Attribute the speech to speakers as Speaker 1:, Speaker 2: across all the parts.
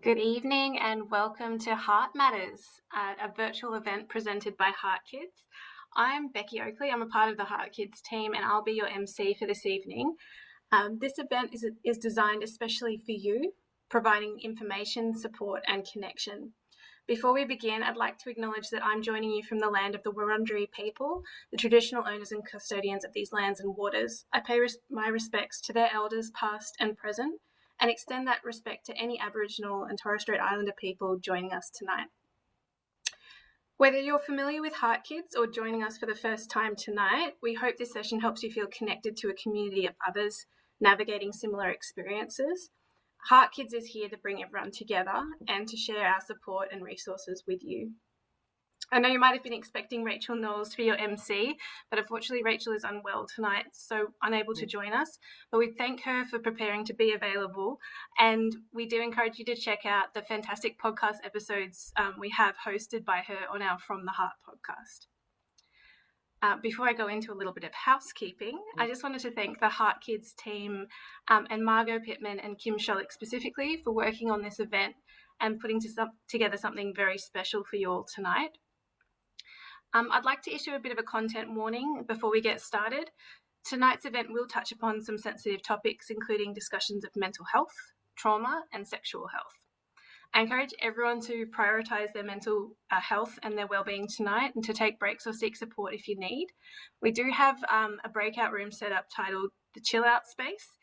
Speaker 1: Good evening and welcome to Heart Matters, a virtual event presented by HeartKids. I'm Becky Oakley. I'm a part of the HeartKids team and I'll be your MC for this evening. This event is designed especially for you, providing information, support and connection. Before we begin, I'd like to acknowledge that I'm joining you from the land of the Wurundjeri people, the traditional owners and custodians of these lands and waters. I pay my respects to their elders past and present, and extend that respect to any Aboriginal and Torres Strait Islander people joining us tonight. Whether you're familiar with HeartKids or joining us for the first time tonight, we hope this session helps you feel connected to a community of others navigating similar experiences. HeartKids is here to bring everyone together and to share our support and resources with you. I know you might have been expecting Rachel Knowles to be your MC, but unfortunately Rachel is unwell tonight, so unable to join us. But we thank her for preparing to be available, and we do encourage you to check out the fantastic podcast episodes we have hosted by her on our From the Heart podcast. Before I go into a little bit of housekeeping, I just wanted to thank the HeartKids team and Margot Pittman and Kim Shollick specifically for working on this event and putting together something very special for you all tonight. I'd like to issue a bit of a content warning before we get started. Tonight's event will touch upon some sensitive topics, including discussions of mental health, trauma, and sexual health. I encourage everyone to prioritise their mental health and their wellbeing tonight and to take breaks or seek support if you need. We do have a breakout room set up titled the Chill Out Space.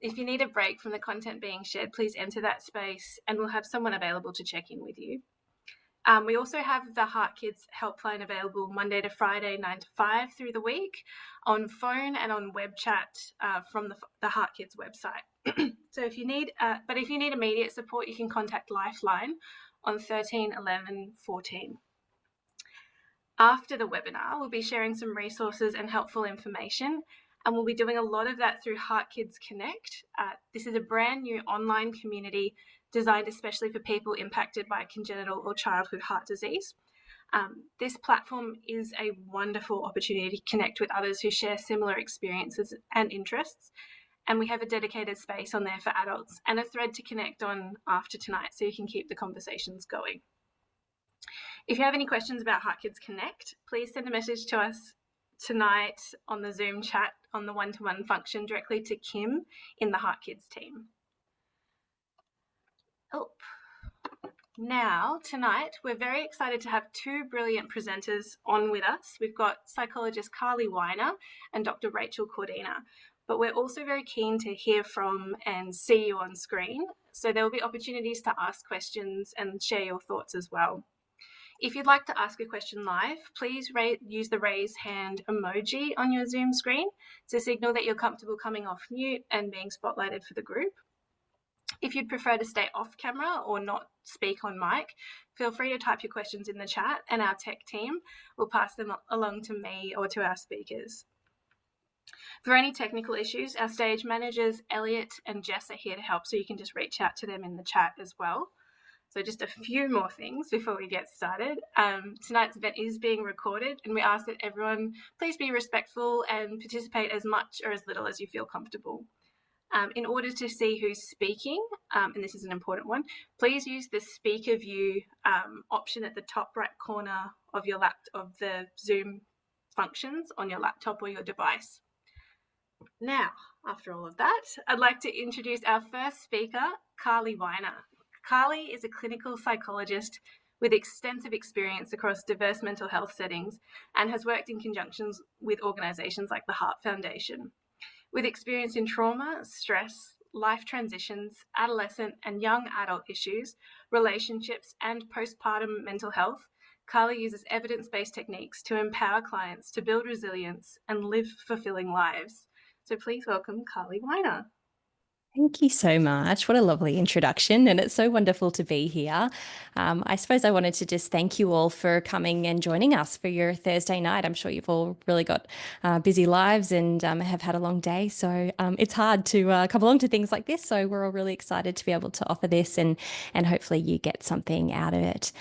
Speaker 1: If you need a break from the content being shared, please enter that space and we'll have someone available to check in with you. We also have the HeartKids helpline available Monday to Friday, 9 to 5 through the week on phone and on web chat from the HeartKids website. So if you need immediate support, you can contact Lifeline on 13 11 14. After the webinar, we'll be sharing some resources and helpful information, and we'll be doing a lot of that through HeartKids Connect. This is a brand new online community designed especially for people impacted by congenital or childhood heart disease. This platform is a wonderful opportunity to connect with others who share similar experiences and interests. And we have a dedicated space on there for adults and a thread to connect on after tonight so you can keep the conversations going. If you have any questions about HeartKids Connect, please send a message to us tonight on the Zoom chat on the one-to-one function directly to Kim in the HeartKids team. Now, tonight, we're very excited to have two brilliant presenters on with us. We've got psychologist Carlye Weiner and Dr. Rachel Cordina. But we're also very keen to hear from and see you on screen. So there will be opportunities to ask questions and share your thoughts as well. If you'd like to ask a question live, please use the raise hand emoji on your Zoom screen to signal that you're comfortable coming off mute and being spotlighted for the group. If you'd prefer to stay off camera or not speak on mic, feel free to type your questions in the chat and our tech team will pass them along to me or to our speakers. For any technical issues, our stage managers, Elliot and Jess, are here to help, so you can just reach out to them in the chat as well. So just a few more things before we get started. Tonight's event is being recorded and we ask that everyone please be respectful and participate as much or as little as you feel comfortable. In order to see who's speaking, and this is an important one, please use the speaker view option at the top right corner of your of the Zoom functions on your laptop or your device. Now, after all of that, I'd like to introduce our first speaker, Carlye Weiner. Carlye is a clinical psychologist with extensive experience across diverse mental health settings and has worked in conjunction with organisations like the Heart Foundation. With experience in trauma, stress, life transitions, adolescent and young adult issues, relationships and postpartum mental health, Carlye uses evidence-based techniques to empower clients to build resilience and live fulfilling lives. So please welcome Carlye Weiner.
Speaker 2: Thank you so much. What a lovely introduction, and it's so wonderful to be here. I suppose I wanted to just thank you all for coming and joining us for your Thursday night. I'm sure you've all really got busy lives and have had a long day, so it's hard to come along to things like this. So we're all really excited to be able to offer this, and hopefully you get something out of it.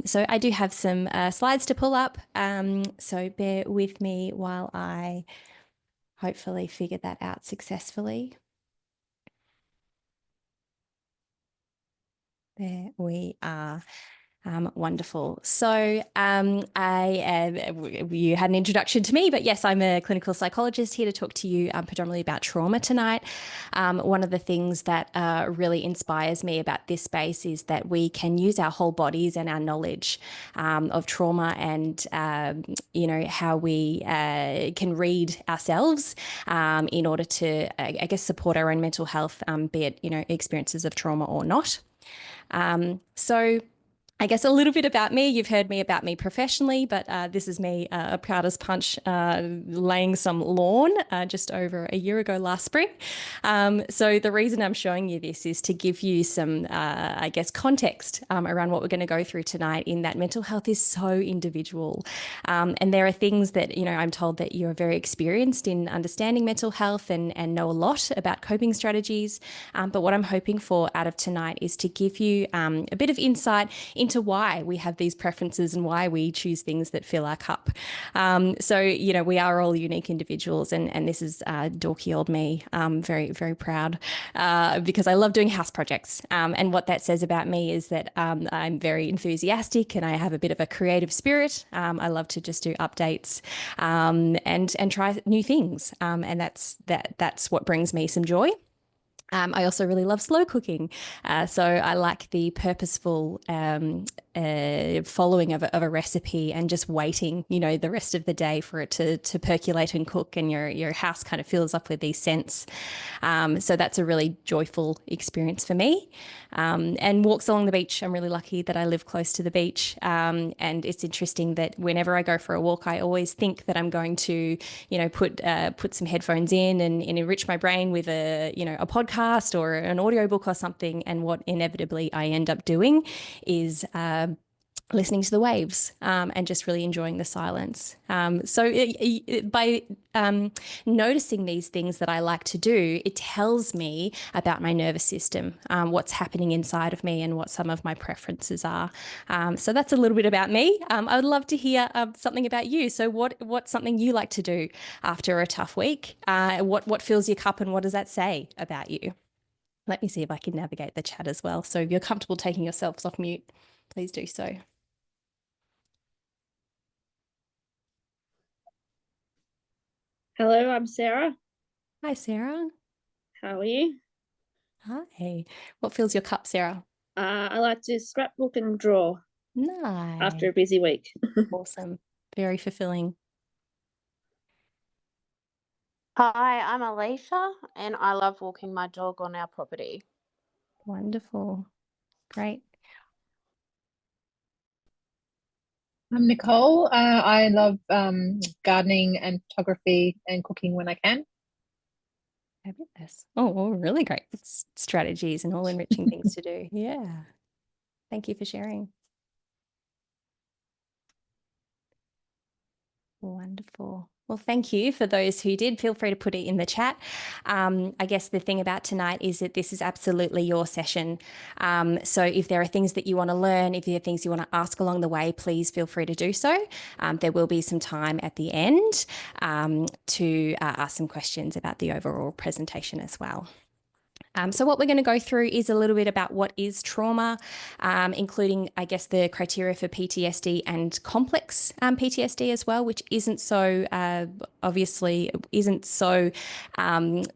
Speaker 2: So I do have some slides to pull up, so bear with me while I hopefully figure that out successfully. There we are. Wonderful. So you had an introduction to me, but yes, I'm a clinical psychologist here to talk to you predominantly about trauma tonight. One of the things that really inspires me about this space is that we can use our whole bodies and our knowledge of trauma and, how we can read ourselves in order to, I guess, support our own mental health, be it, experiences of trauma or not. So I guess a little bit about me. You've heard me about me professionally, but this is me, proud as punch, laying some lawn just over a year ago last spring. So the reason I'm showing you this is to give you some, I guess, context around what we're going to go through tonight, in that mental health is so individual. And there are things that, I'm told that you're very experienced in understanding mental health and know a lot about coping strategies. But what I'm hoping for out of tonight is to give you a bit of insight into why we have these preferences and why we choose things that fill our cup. So, we are all unique individuals, and this is dorky old me, very, very proud because I love doing house projects. And what that says about me is that I'm very enthusiastic and I have a bit of a creative spirit. I love to just do updates and try new things. And that's what brings me some joy. I also really love slow cooking. So I like the purposeful following of a recipe and just waiting, the rest of the day for it to percolate and cook, and your house kind of fills up with these scents. So that's a really joyful experience for me. And walks along the beach. I'm really lucky that I live close to the beach. And it's interesting that whenever I go for a walk, I always think that I'm going to, put some headphones in and enrich my brain with a podcast or an audiobook or something. And what inevitably I end up doing is listening to the waves and just really enjoying the silence. By noticing these things that I like to do, it tells me about my nervous system, what's happening inside of me and what some of my preferences are. So that's a little bit about me. I would love to hear something about you. So what's something you like to do after a tough week? What fills your cup, and what does that say about you? Let me see if I can navigate the chat as well. So if you're comfortable taking yourselves off mute, please do so.
Speaker 3: Hello, I'm Sarah.
Speaker 2: Hi, Sarah.
Speaker 3: How are you?
Speaker 2: Hi. What fills your cup, Sarah?
Speaker 3: I like to scrapbook and draw
Speaker 2: Nice.
Speaker 3: after a busy week.
Speaker 2: Awesome. Very fulfilling.
Speaker 4: Hi, I'm Alicia, and I love walking my dog on our property.
Speaker 2: Wonderful. Great.
Speaker 5: I'm Nicole. I love gardening and photography and cooking when I can.
Speaker 2: Fabulous. Oh, really great strategies and all enriching things to do. Yeah. Thank you for sharing. Wonderful. Well, thank you for those who did. Feel free to put it in the chat. I guess the thing about tonight is that this is absolutely your session. So if there are things that you want to learn, if there are things you want to ask along the way, please feel free to do so. There will be some time at the end to ask some questions about the overall presentation as well. So what we're going to go through is a little bit about what is trauma, including, I guess, the criteria for PTSD and complex PTSD as well, which isn't so obviously isn't so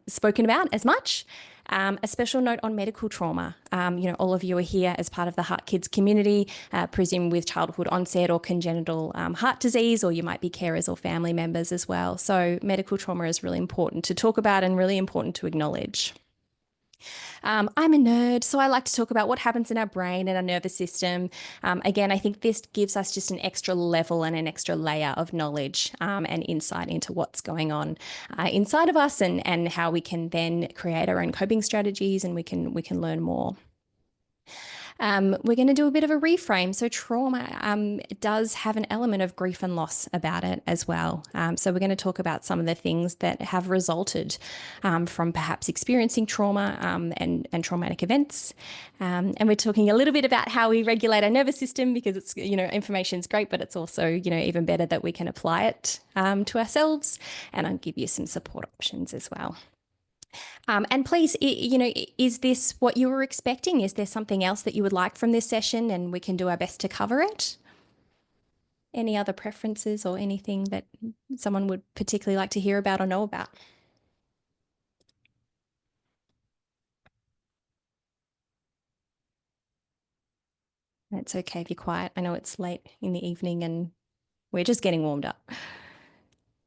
Speaker 2: spoken about as much. A special note on medical trauma. All of you are here as part of the HeartKids community, presume with childhood onset or congenital heart disease, or you might be carers or family members as well. So medical trauma is really important to talk about and really important to acknowledge. I'm a nerd, so I like to talk about what happens in our brain and our nervous system. Again, I think this gives us just an extra level and an extra layer of knowledge and insight into what's going on inside of us and how we can then create our own coping strategies, and we can learn more. We're going to do a bit of a reframe. So trauma does have an element of grief and loss about it as well. So we're going to talk about some of the things that have resulted from perhaps experiencing trauma and traumatic events. And we're talking a little bit about how we regulate our nervous system, because it's, information is great, but it's also, even better that we can apply it to ourselves. And I'll give you some support options as well. And please, is this what you were expecting? Is there something else that you would like from this session, and we can do our best to cover it? Any other preferences or anything that someone would particularly like to hear about or know about? It's okay if you're quiet. I know it's late in the evening and we're just getting warmed up.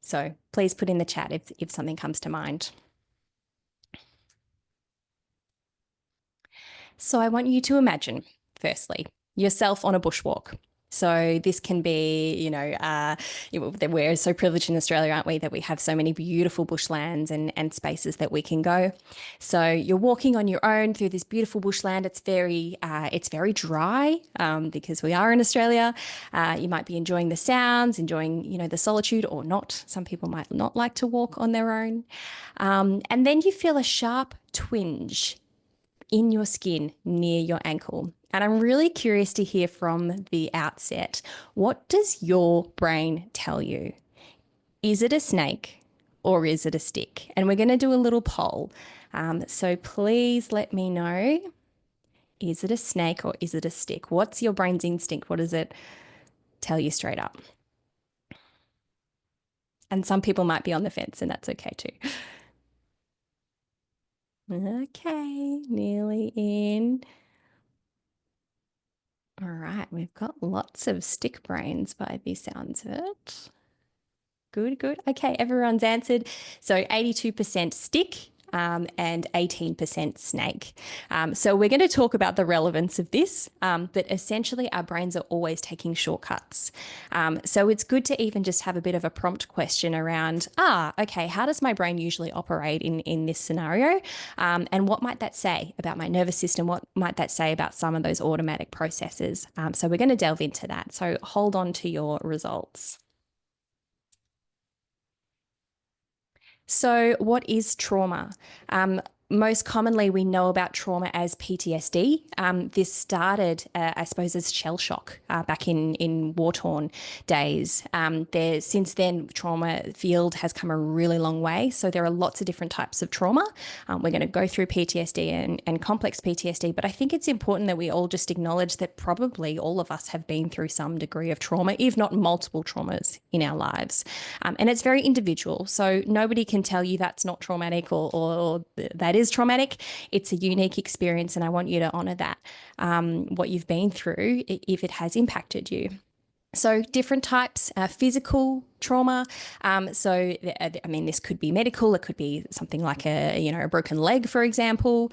Speaker 2: So please put in the chat if something comes to mind. So I want you to imagine, firstly, yourself on a bushwalk. So this can be, we're so privileged in Australia, aren't we, that we have so many beautiful bushlands and spaces that we can go. So you're walking on your own through this beautiful bushland. It's very dry because we are in Australia. You might be enjoying the sounds, enjoying, the solitude or not. Some people might not like to walk on their own. And then you feel a sharp twinge in your skin near your ankle. And I'm really curious to hear from the outset, what does your brain tell you? Is it a snake or is it a stick? And we're going to do a little poll. So please let me know, is it a snake or is it a stick? What's your brain's instinct? What does it tell you straight up? And some people might be on the fence, and that's okay too. Okay, nearly in. All right, we've got lots of stick brains by the sounds of it. Good, good. Okay, everyone's answered. So 82% stick and 18% snake. So we're going to talk about the relevance of this, but essentially our brains are always taking shortcuts. So it's good to even just have a bit of a prompt question around, okay, how does my brain usually operate in this scenario? And what might that say about my nervous system? What might that say about some of those automatic processes? So we're going to delve into that. So hold on to your results. So what is trauma? Most commonly, we know about trauma as PTSD. This started, I suppose, as shell shock back in war-torn days. Since then, trauma field has come a really long way. So there are lots of different types of trauma. We're going to go through PTSD and complex PTSD, but I think it's important that we all just acknowledge that probably all of us have been through some degree of trauma, if not multiple traumas in our lives. And it's very individual. So nobody can tell you that's not traumatic or that is traumatic. It's a unique experience, and I want you to honor that, what you've been through, if it has impacted you. So different types, physical trauma. This could be medical. It could be something like a broken leg, for example.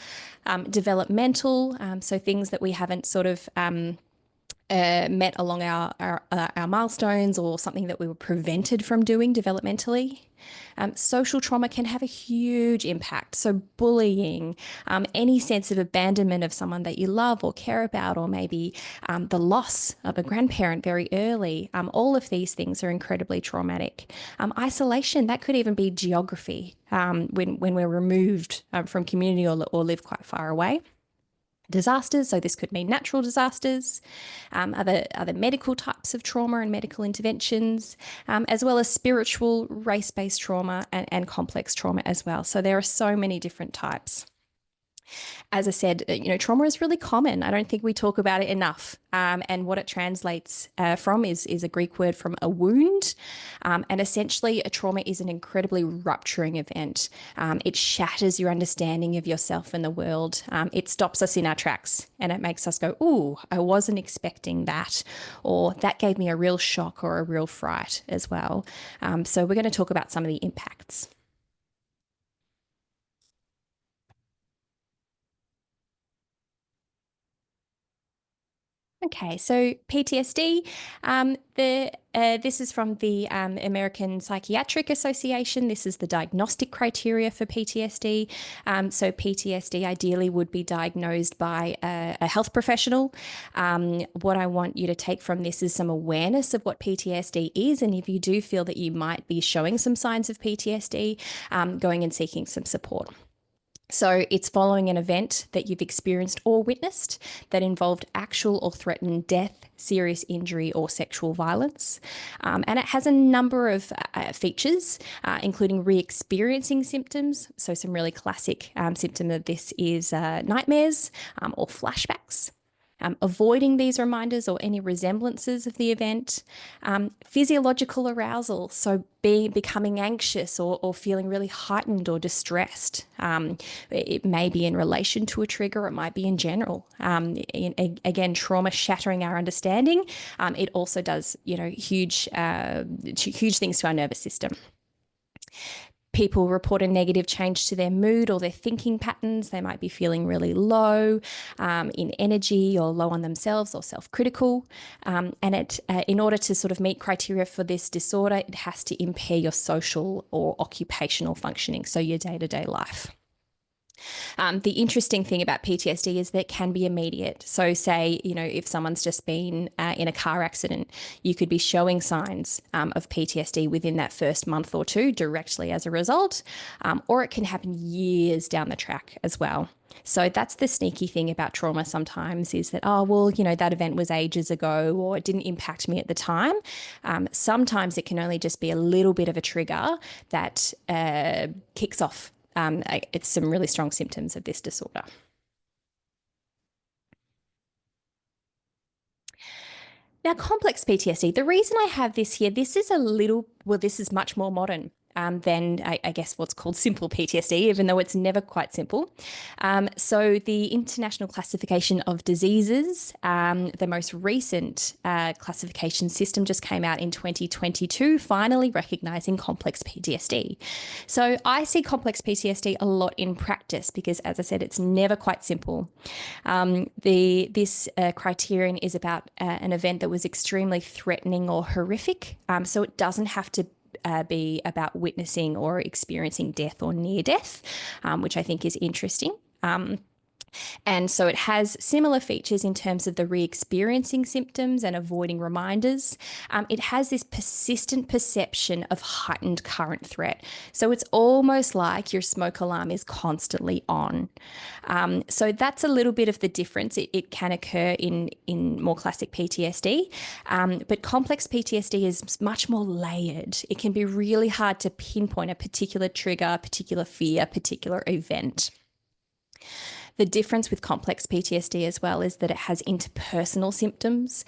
Speaker 2: Developmental, so things that we haven't sort of met along our milestones, or something that we were prevented from doing developmentally. Social trauma can have a huge impact. So bullying, any sense of abandonment of someone that you love or care about, or maybe the loss of a grandparent very early. All of these things are incredibly traumatic. Isolation, that could even be geography, when we're removed from community or live quite far away. Disasters, so this could mean natural disasters, other medical types of trauma and medical interventions, as well as spiritual, race-based trauma and complex trauma as well. So there are so many different types. As I said, trauma is really common. I don't think we talk about it enough. And what it translates from is a Greek word from a wound. And essentially, a trauma is an incredibly rupturing event. It shatters your understanding of yourself and the world. It stops us in our tracks, and it makes us go, ooh, I wasn't expecting that. Or that gave me a real shock or a real fright as well. So we're going to talk about some of the impacts. Okay, so PTSD, this is from the American Psychiatric Association. This is the diagnostic criteria for PTSD. So PTSD ideally would be diagnosed by a health professional. What I want you to take from this is some awareness of what PTSD is, and if you do feel that you might be showing some signs of PTSD, going and seeking some support. So it's following an event that you've experienced or witnessed that involved actual or threatened death, serious injury, or sexual violence. And it has a number of features, including re-experiencing symptoms. So some really classic symptom of this is nightmares or flashbacks. Avoiding these reminders or any resemblances of the event, physiological arousal, so becoming anxious or feeling really heightened or distressed. It may be in relation to a trigger, it might be in general. Again, trauma shattering our understanding. It also does, huge things to our nervous system. People report a negative change to their mood or their thinking patterns. They might be feeling really low in energy or low on themselves or self-critical. And in order to sort of meet criteria for this disorder, it has to impair your social or occupational functioning, so your day-to-day life. The interesting thing about PTSD is that it can be immediate. So say, if someone's just been in a car accident, you could be showing signs of PTSD within that first month or two directly as a result, or it can happen years down the track as well. So that's the sneaky thing about trauma sometimes is that, that event was ages ago or it didn't impact me at the time. Sometimes it can only just be a little bit of a trigger that kicks off it's some really strong symptoms of this disorder. Now, complex PTSD, the reason I have this here, this is much more modern than I guess what's called simple PTSD, even though it's never quite simple. So the International Classification of Diseases, the most recent classification system just came out in 2022, finally recognising complex PTSD. So I see complex PTSD a lot in practice because, as I said, it's never quite simple. This criterion is about an event that was extremely threatening or horrific, so it doesn't have to be about witnessing or experiencing death or near death, which I think is interesting. And so it has similar features in terms of the re-experiencing symptoms and avoiding reminders. It has this persistent perception of heightened current threat. So it's almost like your smoke alarm is constantly on. So that's a little bit of the difference. It can occur in more classic PTSD, but complex PTSD is much more layered. It can be really hard to pinpoint a particular trigger, particular fear, particular event. The difference with complex PTSD as well is that it has interpersonal symptoms,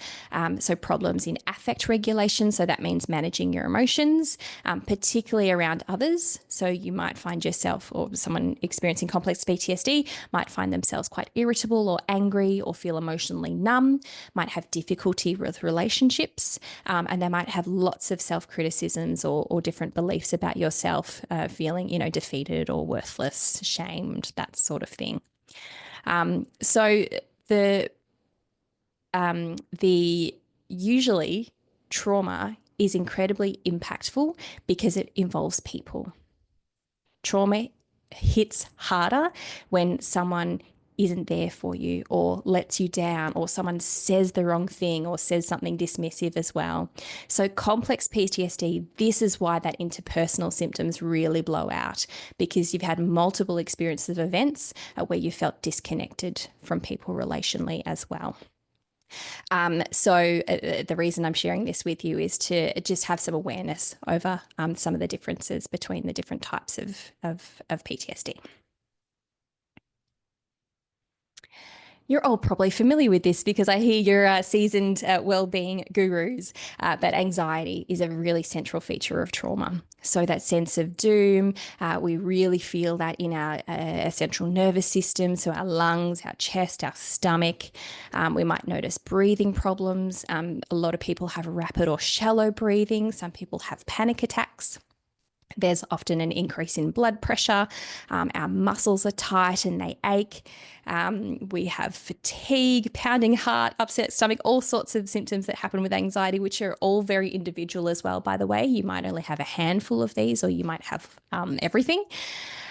Speaker 2: so problems in affect regulation, so that means managing your emotions, particularly around others. So you might find yourself or someone experiencing complex PTSD might find themselves quite irritable or angry or feel emotionally numb, might have difficulty with relationships, and they might have lots of self-criticisms or different beliefs about yourself, feeling, defeated or worthless, shamed, that sort of thing. So the usually trauma is incredibly impactful because it involves people. Trauma hits harder when someone isn't there for you or lets you down or someone says the wrong thing or says something dismissive as well. So complex PTSD, this is why that interpersonal symptoms really blow out, because you've had multiple experiences of events where you felt disconnected from people relationally as well. So the reason I'm sharing this with you is to just have some awareness over some of the differences between the different types of PTSD. You're all probably familiar with this because I hear you're seasoned wellbeing gurus, but anxiety is a really central feature of trauma. So that sense of doom, we really feel that in our central nervous system, so our lungs, our chest, our stomach. We might notice breathing problems. A lot of people have rapid or shallow breathing. Some people have panic attacks. There's often an increase in blood pressure. Our muscles are tight and they ache. We have fatigue, pounding heart, upset stomach, all sorts of symptoms that happen with anxiety, which are all very individual as well, by the way. You might only have a handful of these or you might have everything.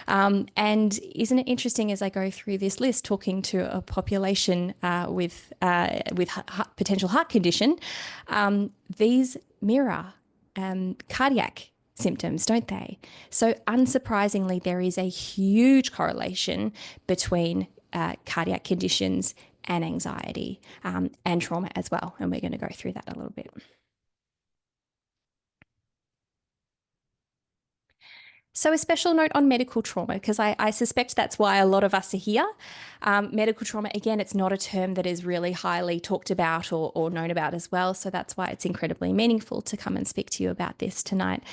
Speaker 2: And isn't it interesting as I go through this list, talking to a population with potential heart condition, these mirror cardiac symptoms, don't they? So unsurprisingly, there is a huge correlation between cardiac conditions and anxiety and trauma as well. And we're going to go through that a little bit. So a special note on medical trauma, because I suspect that's why a lot of us are here. Medical trauma, again, it's not a term that is really highly talked about or known about as well. So that's why it's incredibly meaningful to come and speak to you about this tonight.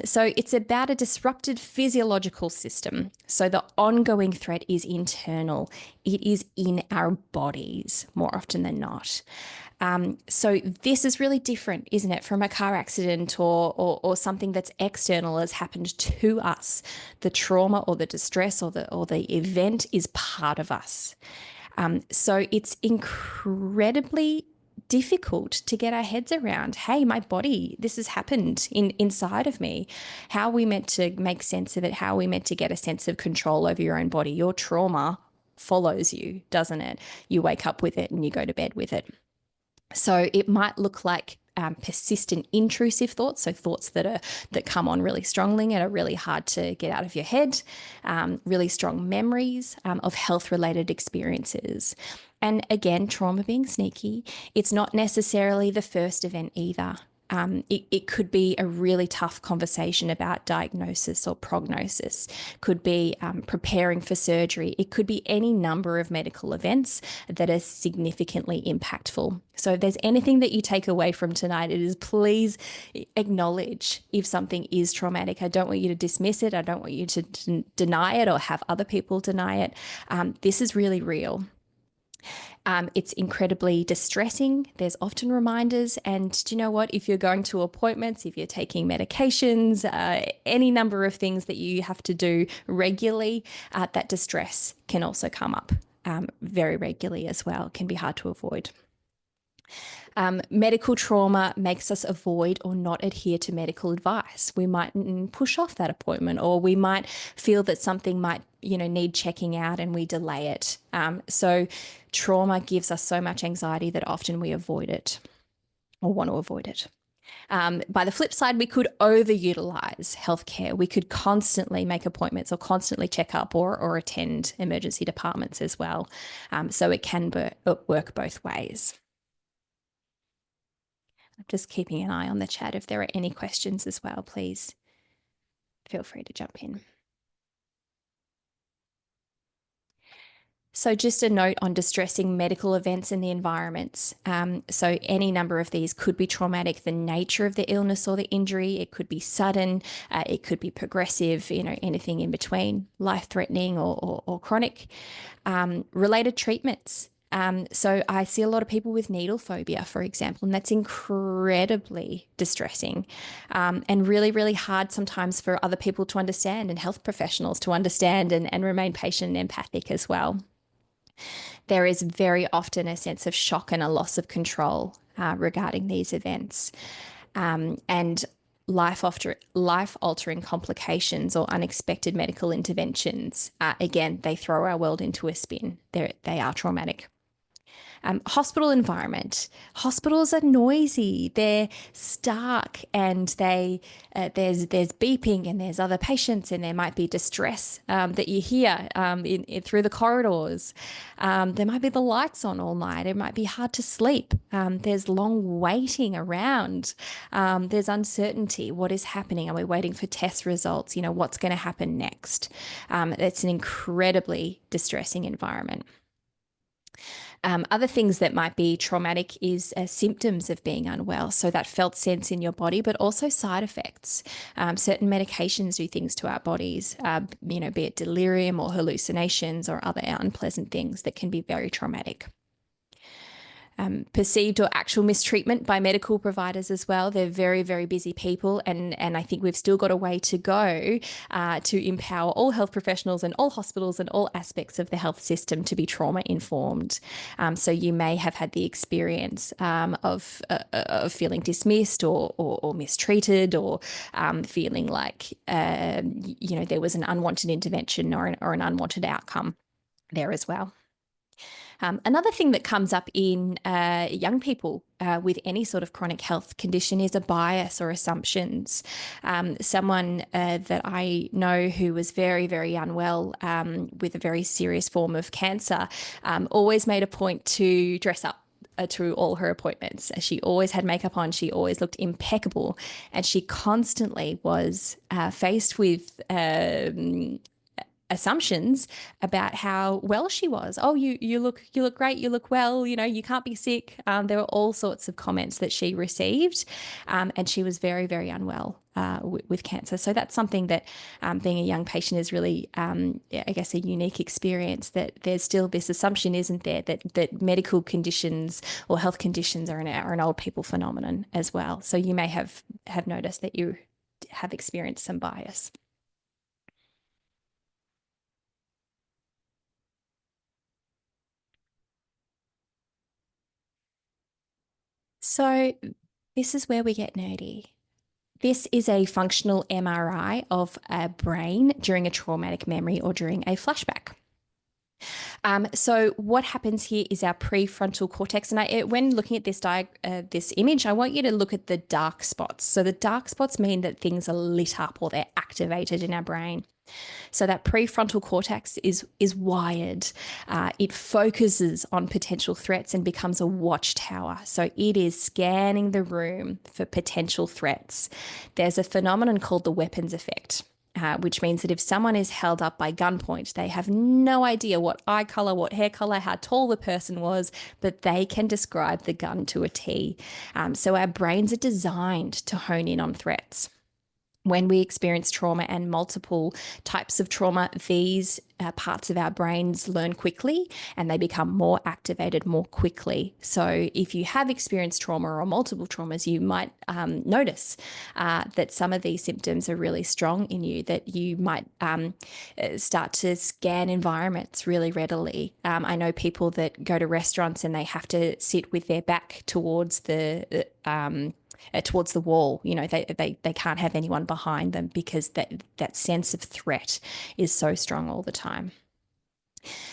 Speaker 2: So it's about a disrupted physiological system. So the ongoing threat is internal. It is in our bodies more often than not. So this is really different, isn't it, from a car accident or something that's external has happened to us. The trauma or the distress or the event is part of us. So it's incredibly difficult to get our heads around. Hey, my body, this has happened inside of me. How are we meant to make sense of it? How are we meant to get a sense of control over your own body? Your trauma follows you, doesn't it? You wake up with it and you go to bed with it. So it might look like persistent intrusive thoughts, so thoughts that come on really strongly and are really hard to get out of your head, really strong memories of health-related experiences. And again, trauma being sneaky, it's not necessarily the first event either. It could be a really tough conversation about diagnosis or prognosis, could be preparing for surgery. It could be any number of medical events that are significantly impactful. So if there's anything that you take away from tonight, it is please acknowledge if something is traumatic. I don't want you to dismiss it. I don't want you to deny it or have other people deny it. This is really real. It's incredibly distressing. There's often reminders. And do you know what? If you're going to appointments, if you're taking medications, any number of things that you have to do regularly, that distress can also come up very regularly as well. It can be hard to avoid. Medical trauma makes us avoid or not adhere to medical advice. We might push off that appointment, or we might feel that something might, need checking out and we delay it. So trauma gives us so much anxiety that often we avoid it or want to avoid it. By the flip side, we could overutilize healthcare. We could constantly make appointments or constantly check up or attend emergency departments as well. So it can work both ways. I'm just keeping an eye on the chat. If there are any questions as well, please feel free to jump in. So just a note on distressing medical events and the environments. So any number of these could be traumatic. The nature of the illness or the injury, it could be sudden, it could be progressive, anything in between, life-threatening or chronic. Related treatments. So I see a lot of people with needle phobia, for example, and that's incredibly distressing and really, really hard sometimes for other people to understand and health professionals to understand and remain patient and empathic as well. There is very often a sense of shock and a loss of control regarding these events. And life-altering complications or unexpected medical interventions, again, they throw our world into a spin. They are traumatic. Hospital environment. Hospitals are noisy. They're stark, and there's beeping, and there's other patients, and there might be distress that you hear through the corridors. There might be the lights on all night. It might be hard to sleep. There's long waiting around. There's uncertainty. What is happening? Are we waiting for test results? What's going to happen next? It's an incredibly distressing environment. Other things that might be traumatic is symptoms of being unwell. So that felt sense in your body, but also side effects. Certain medications do things to our bodies, be it delirium or hallucinations or other unpleasant things that can be very traumatic. Perceived or actual mistreatment by medical providers as well. They're very, very busy people, and I think we've still got a way to go to empower all health professionals and all hospitals and all aspects of the health system to be trauma informed. So you may have had the experience of feeling dismissed or mistreated, or feeling like there was an unwanted intervention or an unwanted outcome there as well. Another thing that comes up in young people with any sort of chronic health condition is a bias or assumptions. Someone that I know who was very, very unwell with a very serious form of cancer always made a point to dress up to all her appointments. She always had makeup on. She always looked impeccable. And she constantly was faced with assumptions about how well she was. Oh, you look great, you look well, you can't be sick. There were all sorts of comments that she received, and she was very, very unwell with cancer. So that's something that being a young patient is really, I guess, a unique experience, that there's still this assumption, isn't there, that medical conditions or health conditions are an old people phenomenon as well. So you may have noticed that you have experienced some bias. So this is where we get nerdy. This is a functional MRI of a brain during a traumatic memory or during a flashback. So what happens here is our prefrontal cortex. And when looking at this image, I want you to look at the dark spots. So the dark spots mean that things are lit up or they're activated in our brain. So that prefrontal cortex is wired. It focuses on potential threats and becomes a watchtower. So it is scanning the room for potential threats. There's a phenomenon called the weapons effect, which means that if someone is held up by gunpoint, they have no idea what eye color, what hair color, how tall the person was, but they can describe the gun to a T. So our brains are designed to hone in on threats. When we experience trauma and multiple types of trauma, these parts of our brains learn quickly and they become more activated more quickly. So if you have experienced trauma or multiple traumas, you might notice that some of these symptoms are really strong in you, that you might start to scan environments really readily. I know people that go to restaurants and they have to sit with their back towards the wall. They can't have anyone behind them because that sense of threat is so strong all the time.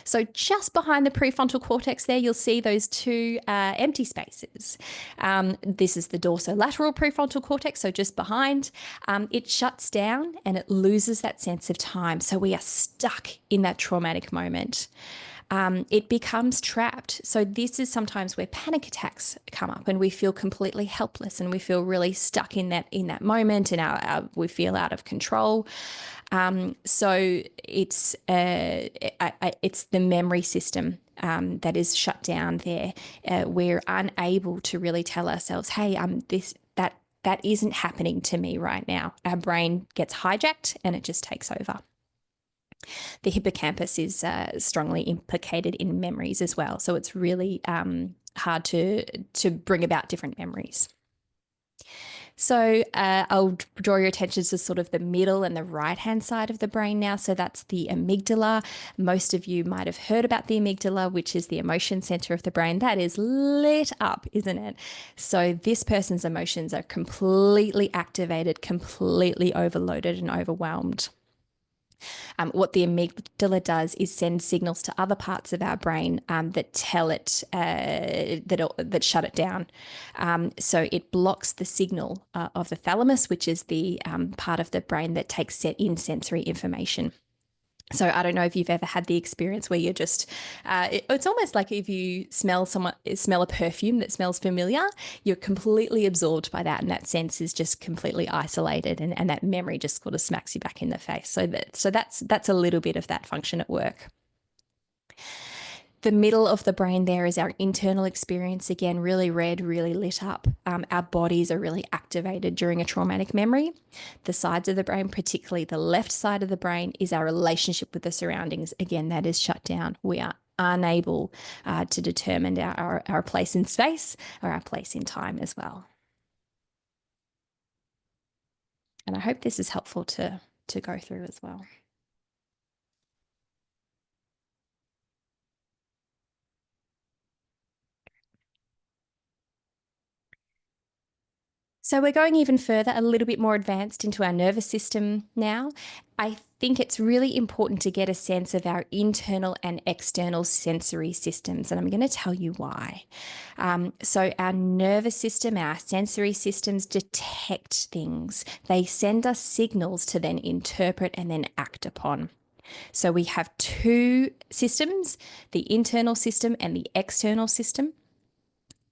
Speaker 2: So just behind the prefrontal cortex there, you'll see those two empty spaces. This is the dorsolateral prefrontal cortex, so just behind. It shuts down and it loses that sense of time. So we are stuck in that traumatic moment. It becomes trapped. So this is sometimes where panic attacks come up and we feel completely helpless and we feel really stuck in that moment and we feel out of control. So it's the memory system that is shut down there. We're unable to really tell ourselves, hey, that isn't happening to me right now. Our brain gets hijacked and it just takes over. The hippocampus is strongly implicated in memories as well. So it's really hard to bring about different memories. So I'll draw your attention to sort of the middle and the right-hand side of the brain now. So that's the amygdala. Most of you might have heard about the amygdala, which is the emotion center of the brain. That is lit up, isn't it? So this person's emotions are completely activated, completely overloaded and overwhelmed. What the amygdala does is send signals to other parts of our brain that tell it that shut it down. So it blocks the signal of the thalamus, which is the part of the brain that takes in sensory information. So I don't know if you've ever had the experience where you're just, it's almost like if you smell a perfume that smells familiar, you're completely absorbed by that. And that sense is just completely isolated and that memory just sort of smacks you back in the face. So that's a little bit of that function at work. The middle of the brain there is our internal experience, again, really red, really lit up. Our bodies are really activated during a traumatic memory. The sides of the brain, particularly the left side of the brain, is our relationship with the surroundings. Again, that is shut down. We are unable to determine our place in space or our place in time as well. And I hope this is helpful to go through as well. So we're going even further, a little bit more advanced into our nervous system now. I think it's really important to get a sense of our internal and external sensory systems, and I'm going to tell you why. So our nervous system, our sensory systems detect things. They send us signals to then interpret and then act upon. So we have two systems, the internal system and the external system.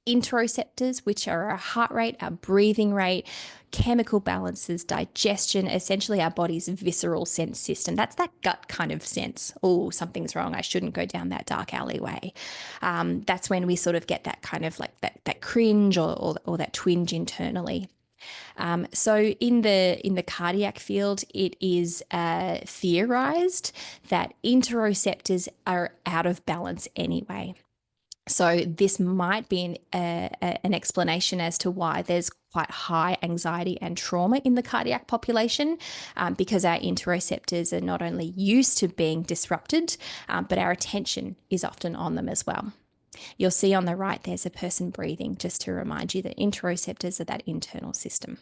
Speaker 2: Interoceptors, which are our heart rate, our breathing rate, chemical balances, digestion, essentially our body's visceral sense system. That's that gut kind of sense. Oh, something's wrong. I shouldn't go down that dark alleyway. That's when we sort of get that kind of like that cringe or that twinge internally. So in the cardiac field, it is theorized that interoceptors are out of balance anyway. So this might be an explanation as to why there's quite high anxiety and trauma in the cardiac population, because our interoceptors are not only used to being disrupted, but our attention is often on them as well. You'll see on the right there's a person breathing, just to remind you that interoceptors are that internal system.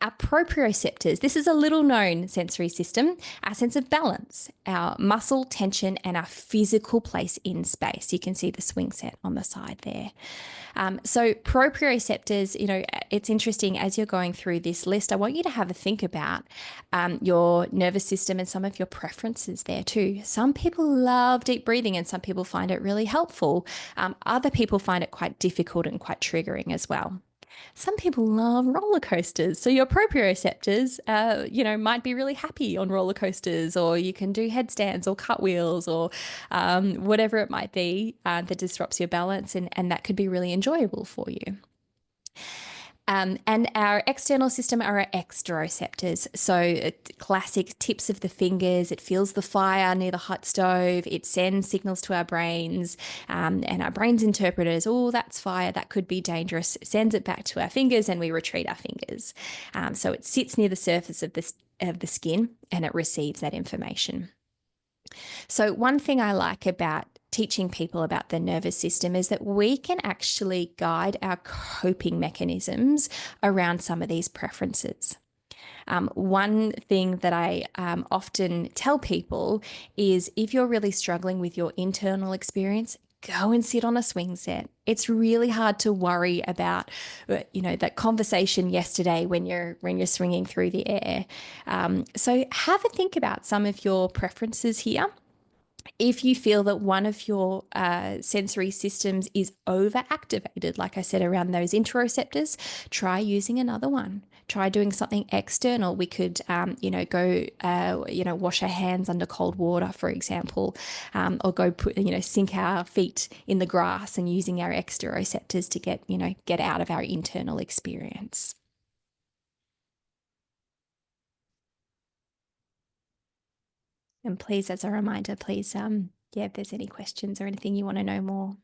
Speaker 2: Our proprioceptors, this is a little known sensory system, our sense of balance, our muscle tension, and our physical place in space. You can see the swing set on the side there. So proprioceptors, it's interesting as you're going through this list, I want you to have a think about your nervous system and some of your preferences there too. Some people love deep breathing and some people find it really helpful. Other people find it quite difficult and quite triggering as well. Some people love roller coasters. So your proprioceptors, might be really happy on roller coasters, or you can do headstands or cartwheels or whatever it might be that disrupts your balance, and that could be really enjoyable for you. And our external system are our exteroceptors. So classic tips of the fingers. It feels the fire near the hot stove. It sends signals to our brains, and our brains interpret it as, oh, that's fire. That could be dangerous. It sends it back to our fingers and we retreat our fingers. So it sits near the surface of the skin and it receives that information. So one thing I like about teaching people about the nervous system is that we can actually guide our coping mechanisms around some of these preferences. One thing that I often tell people is if you're really struggling with your internal experience, go and sit on a swing set. It's really hard to worry about, that conversation yesterday when you're swinging through the air. So have a think about some of your preferences here. If you feel that one of your sensory systems is overactivated, like I said, around those interoceptors, try using another one. Try doing something external. We could, go, wash our hands under cold water, for example, or go sink our feet in the grass and using our exteroceptors to get out of our internal experience. And please, as a reminder, please, if there's any questions or anything you want to know more.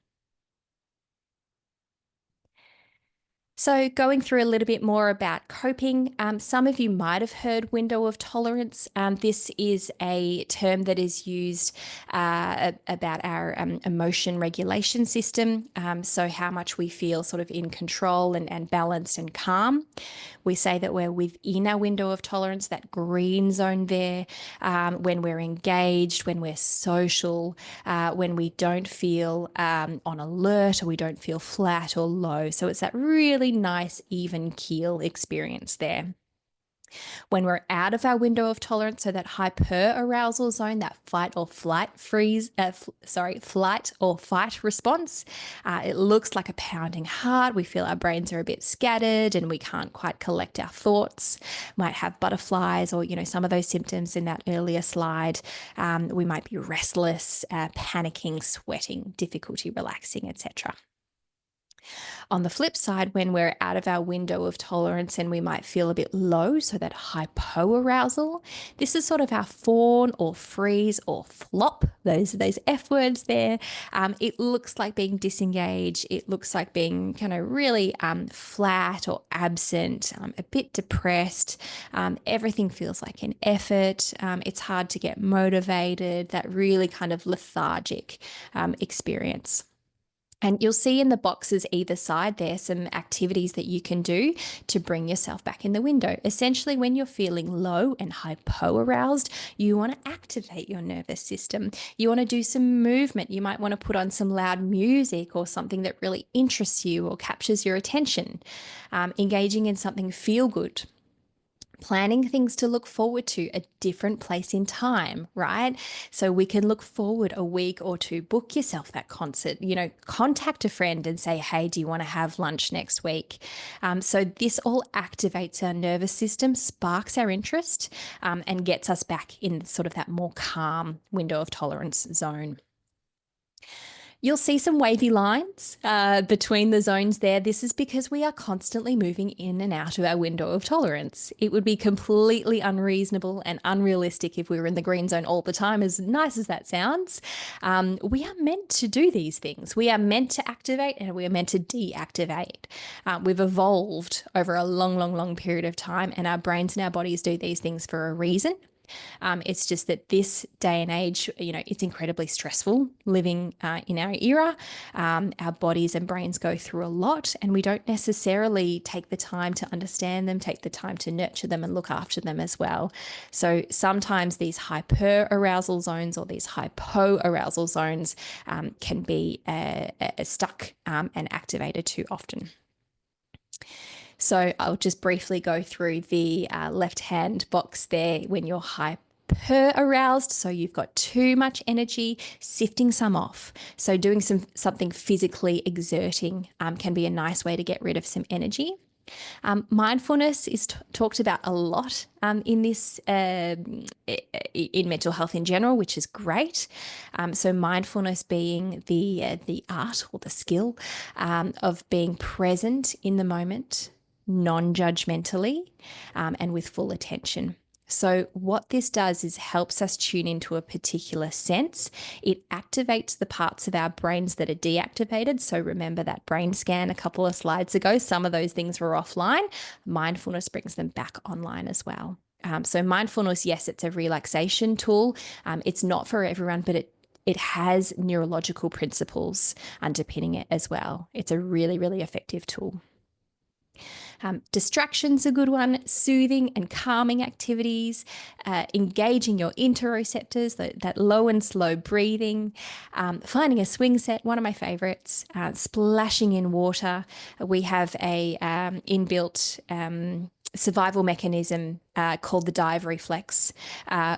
Speaker 2: So going through a little bit more about coping, some of you might have heard window of tolerance. This is a term that is used about our emotion regulation system. So how much we feel sort of in control and balanced and calm. We say that we're within our window of tolerance, that green zone there, when we're engaged, when we're social, when we don't feel on alert or we don't feel flat or low. So it's that really nice, even keel experience there. When we're out of our window of tolerance, so that hyperarousal zone, that flight or fight response, it looks like a pounding heart. We feel our brains are a bit scattered and we can't quite collect our thoughts. Might have butterflies or, some of those symptoms in that earlier slide. We might be restless, panicking, sweating, difficulty relaxing, etc. On the flip side, when we're out of our window of tolerance and we might feel a bit low, so that hypoarousal, this is sort of our fawn or freeze or flop, those F words there. It looks like being disengaged. It looks like being kind of really flat or absent, a bit depressed. Everything feels like an effort. It's hard to get motivated, that really kind of lethargic experience. And you'll see in the boxes either side there some activities that you can do to bring yourself back in the window. Essentially, when you're feeling low and hypo-aroused, you want to activate your nervous system. You want to do some movement. You might want to put on some loud music or something that really interests you or captures your attention. Engaging in something feel-good. Planning things to look forward to, a different place in time, right? So we can look forward a week or two, book yourself that concert, contact a friend and say, hey, do you want to have lunch next week? So this all activates our nervous system, sparks our interest, and gets us back in sort of that more calm window of tolerance zone. You'll see some wavy lines between the zones there. This is because we are constantly moving in and out of our window of tolerance. It would be completely unreasonable and unrealistic if we were in the green zone all the time, as nice as that sounds. We are meant to do these things. We are meant to activate and we are meant to deactivate. We've evolved over a long, long, long period of time, and our brains and our bodies do these things for a reason. It's just that this day and age, it's incredibly stressful living in our era. Our bodies and brains go through a lot, and we don't necessarily take the time to understand them, take the time to nurture them and look after them as well. So sometimes these hyper-arousal zones or these hypo-arousal zones can be stuck and activated too often. So I'll just briefly go through the left-hand box there when you're hyper-aroused. So you've got too much energy, sifting some off. So doing something physically exerting can be a nice way to get rid of some energy. Mindfulness is talked about a lot in this in mental health in general, which is great. So mindfulness being the art or the skill of being present in the moment, non-judgmentally, and with full attention. So what this does is helps us tune into a particular sense. It activates the parts of our brains that are deactivated. So remember that brain scan a couple of slides ago, some of those things were offline. Mindfulness brings them back online as well. So mindfulness, yes, it's a relaxation tool. It's not for everyone, but it has neurological principles underpinning it as well. It's a really, really effective tool. Distraction's a good one, soothing and calming activities, engaging your interoceptors, that low and slow breathing, finding a swing set, one of my favorites, splashing in water. We have a inbuilt survival mechanism called the dive reflex,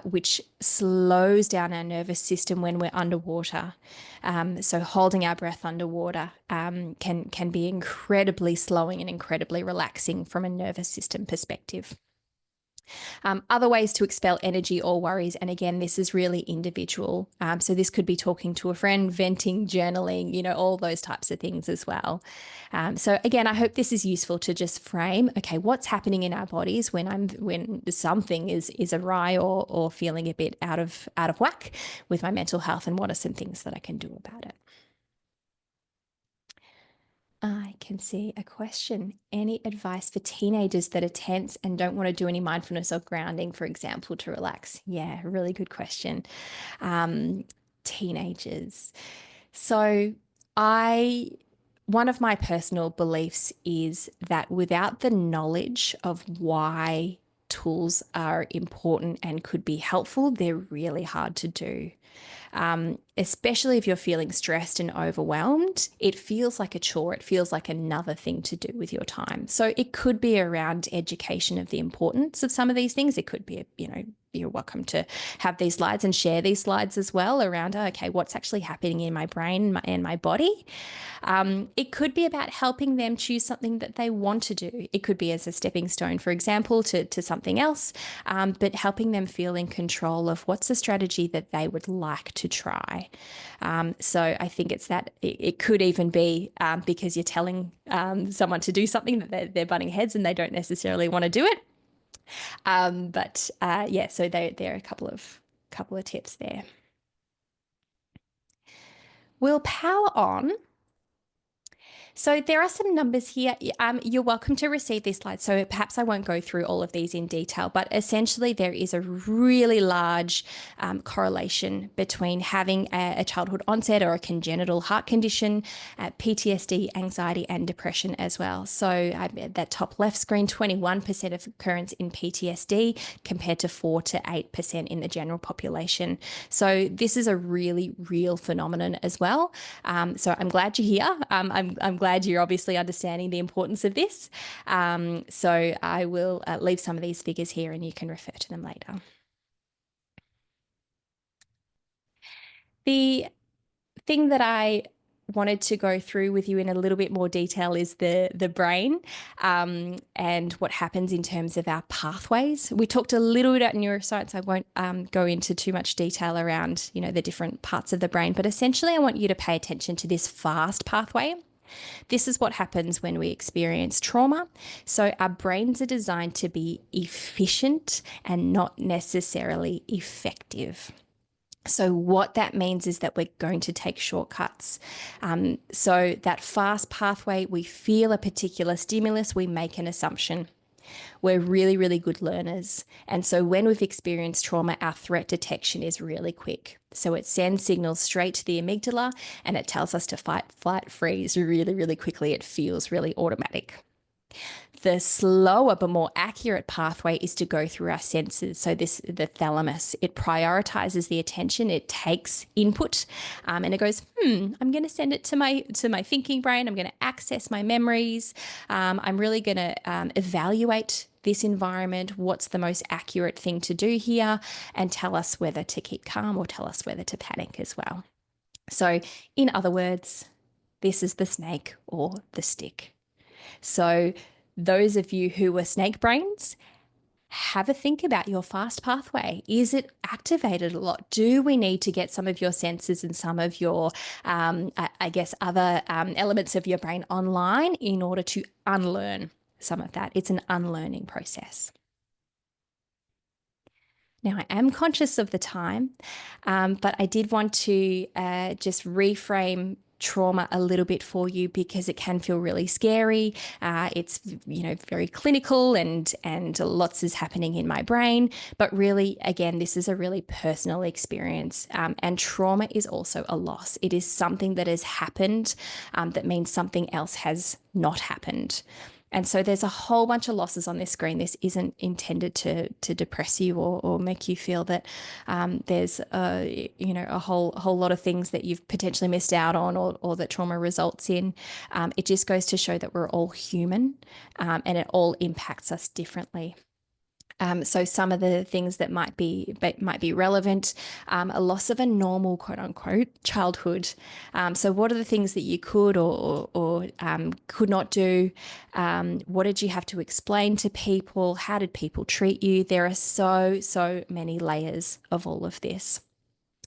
Speaker 2: which slows down our nervous system when we're underwater. So holding our breath underwater can be incredibly slowing and incredibly relaxing from a nervous system perspective. Other ways to expel energy or worries, and again, this is really individual. So this could be talking to a friend, venting, journaling, all those types of things as well. So again, I hope this is useful to just frame, okay, what's happening in our bodies when something is awry or feeling a bit out of whack with my mental health, and what are some things that I can do about it. I can see a question. Any advice for teenagers that are tense and don't want to do any mindfulness or grounding, for example, to relax? Yeah, really good question. Teenagers. So one of my personal beliefs is that without the knowledge of why tools are important and could be helpful, they're really hard to do. Especially if you're feeling stressed and overwhelmed, it feels like a chore. It feels like another thing to do with your time. So it could be around education of the importance of some of these things. It could be, you're welcome to have these slides and share these slides as well around, okay, what's actually happening in my brain and my body. It could be about helping them choose something that they want to do. It could be as a stepping stone, for example, to something else, but helping them feel in control of what's the strategy that they would like to try. So I think it's that it could even be because you're telling someone to do something that they're butting heads and they don't necessarily want to do it. Yeah, so there are a couple of tips there. We'll power on So there are some numbers here. You're welcome to receive these slides. So perhaps I won't go through all of these in detail, but essentially there is a really large correlation between having a childhood onset or a congenital heart condition, PTSD, anxiety, and depression as well. So that top left screen, 21% of occurrence in PTSD compared to 4 to 8% in the general population. So this is a really real phenomenon as well. So I'm glad you're here. I'm glad you're obviously understanding the importance of this. So I will leave some of these figures here and you can refer to them later. The thing that I wanted to go through with you in a little bit more detail is the brain and what happens in terms of our pathways. We talked a little bit about neuroscience. I won't go into too much detail around, the different parts of the brain, but essentially I want you to pay attention to this fast pathway. This is what happens when we experience trauma. So our brains are designed to be efficient and not necessarily effective. So what that means is that we're going to take shortcuts. So that fast pathway, we feel a particular stimulus, we make an assumption. We're really, really good learners. And so when we've experienced trauma, our threat detection is really quick. So it sends signals straight to the amygdala and it tells us to fight, flight, freeze really, really quickly. It feels really automatic. The slower but more accurate pathway is to go through our senses. So the thalamus, it prioritizes the attention, it takes input, and it goes, I'm going to send it to my thinking brain. I'm going to access my memories. I'm really going to evaluate this environment. What's the most accurate thing to do here? And tell us whether to keep calm or tell us whether to panic as well. So in other words, this is the snake or the stick. So those of you who are snake brains, have a think about your fast pathway. Is it activated a lot? Do we need to get some of your senses and some of your, other elements of your brain online in order to unlearn some of that? It's an unlearning process. Now, I am conscious of the time, but I did want to just reframe trauma a little bit for you because it can feel really scary. It's very clinical and lots is happening in my brain. But really, again, this is a really personal experience. And trauma is also a loss. It is something that has happened that means something else has not happened. And so there's a whole bunch of losses on this screen. This isn't intended to depress you or make you feel that there's a whole lot of things that you've potentially missed out on or that trauma results in. It just goes to show that we're all human and it all impacts us differently. So some of the things that might be relevant, a loss of a normal, quote unquote, childhood. So what are the things that you could or could not do? What did you have to explain to people? How did people treat you? There are so many layers of all of this.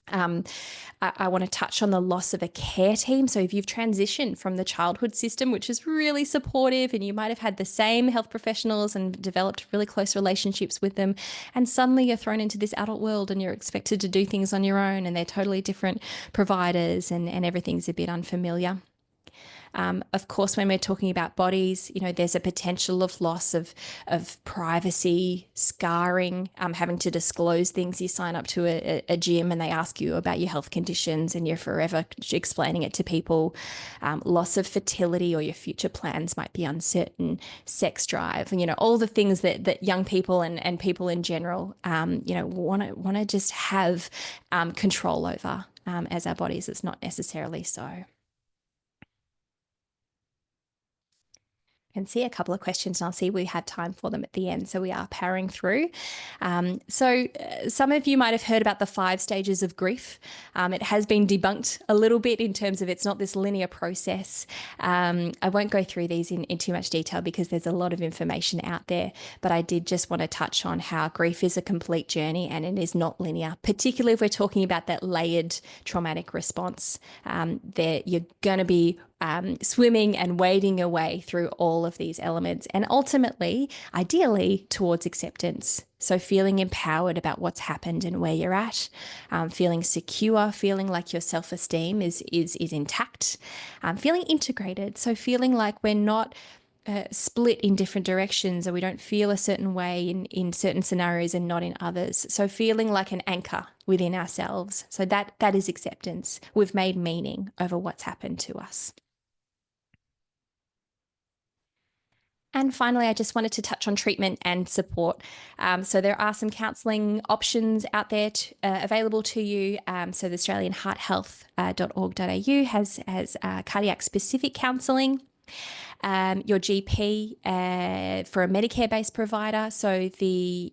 Speaker 2: I want to touch on the loss of a care team. So if you've transitioned from the childhood system, which is really supportive, and you might have had the same health professionals and developed really close relationships with them, and suddenly you're thrown into this adult world and you're expected to do things on your own and they're totally different providers and everything's a bit unfamiliar. Of course, when we're talking about bodies, there's a potential of loss of privacy, scarring, having to disclose things. You sign up to a gym and they ask you about your health conditions and you're forever explaining it to people. Loss of fertility or your future plans might be uncertain, sex drive, and, all the things that young people and people in general, want to just have control over as our bodies. It's not necessarily so. Can see a couple of questions and I'll see we have time for them at the end. So we are powering through. So some of you might have heard about the 5 stages of grief. It has been debunked a little bit in terms of it's not this linear process. I won't go through these in too much detail because there's a lot of information out there, but I did just want to touch on how grief is a complete journey and it is not linear, particularly if we're talking about that layered traumatic response. You're going to be swimming and wading your way through all of these elements, and ultimately, ideally, towards acceptance. So feeling empowered about what's happened and where you're at, feeling secure, feeling like your self-esteem is intact, feeling integrated. So feeling like we're not split in different directions, or we don't feel a certain way in certain scenarios and not in others. So feeling like an anchor within ourselves. So that is acceptance. We've made meaning over what's happened to us. And finally, I just wanted to touch on treatment and support. So there are some counselling options out there available to you. So the Australian hearthealth.org.au has cardiac specific counselling. Your GP for a Medicare-based provider. So the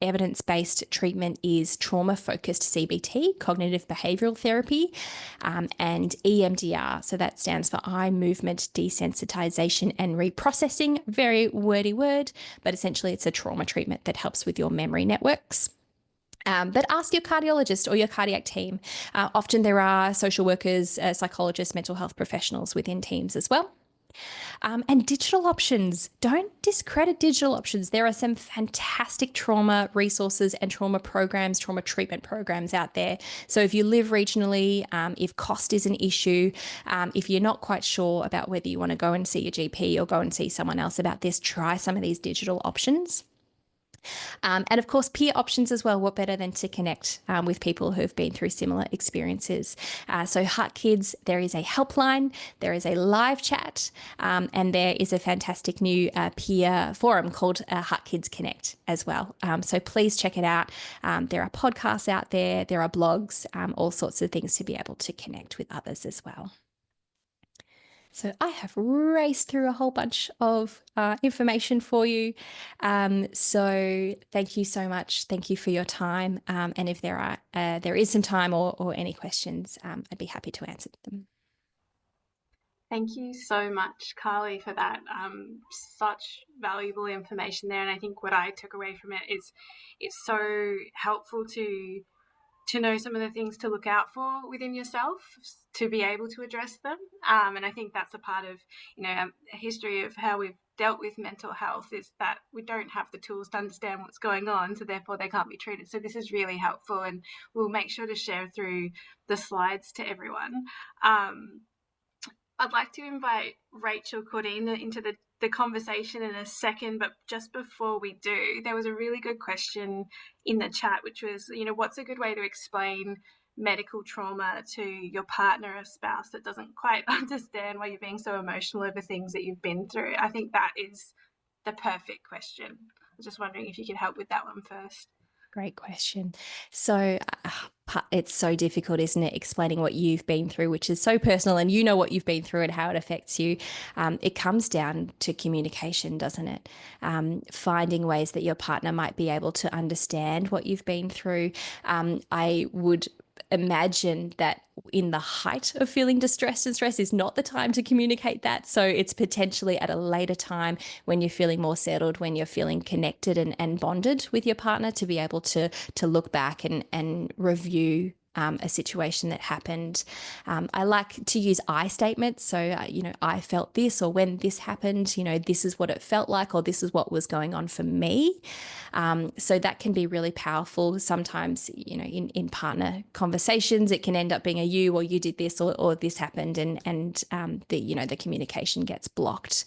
Speaker 2: evidence-based treatment is trauma-focused CBT, cognitive behavioural therapy, and EMDR. So that stands for eye movement desensitization and reprocessing. Very wordy word, but essentially it's a trauma treatment that helps with your memory networks. But ask your cardiologist or your cardiac team. Often there are social workers, psychologists, mental health professionals within teams as well. And digital options. Don't discredit digital options. There are some fantastic trauma resources and trauma programs, trauma treatment programs out there. So if you live regionally, if cost is an issue, if you're not quite sure about whether you want to go and see your GP or go and see someone else about this, try some of these digital options. And of course, peer options as well. What better than to connect with people who have been through similar experiences? So HeartKids, there is a helpline, there is a live chat, and there is a fantastic new peer forum called HeartKids Connect as well. So please check it out. There are podcasts out there, there are blogs, all sorts of things to be able to connect with others as well. So I have raced through a whole bunch of information for you. So thank you so much. Thank you for your time. And if there is some time or any questions, I'd be happy to answer them.
Speaker 1: Thank you so much, Carlye, for that. Such valuable information there. And I think what I took away from it is it's so helpful to know some of the things to look out for within yourself to be able to address them. And I think that's a part of, a history of how we've dealt with mental health is that we don't have the tools to understand what's going on, so therefore they can't be treated. So this is really helpful, and we'll make sure to share through the slides to everyone. I'd like to invite Rachel Cordina into the conversation in a second, but just before we do, there was a really good question in the chat, which was, what's a good way to explain medical trauma to your partner or spouse that doesn't quite understand why you're being so emotional over things that you've been through? I think that is the perfect question. I was just wondering if you could help with that one first.
Speaker 2: Great question. So it's so difficult, isn't it, explaining what you've been through, which is so personal, and you know what you've been through and how it affects you. It comes down to communication, doesn't it? Finding ways that your partner might be able to understand what you've been through. I would imagine that in the height of feeling distressed and stress is not the time to communicate that. So it's potentially at a later time when you're feeling more settled, when you're feeling connected and bonded with your partner, to be able to look back and review a situation that happened. I like to use I statements. So, I felt this, or when this happened, this is what it felt like, or this is what was going on for me. So that can be really powerful. Sometimes, in partner conversations, it can end up being a you, or you did this, or this happened, and the communication gets blocked.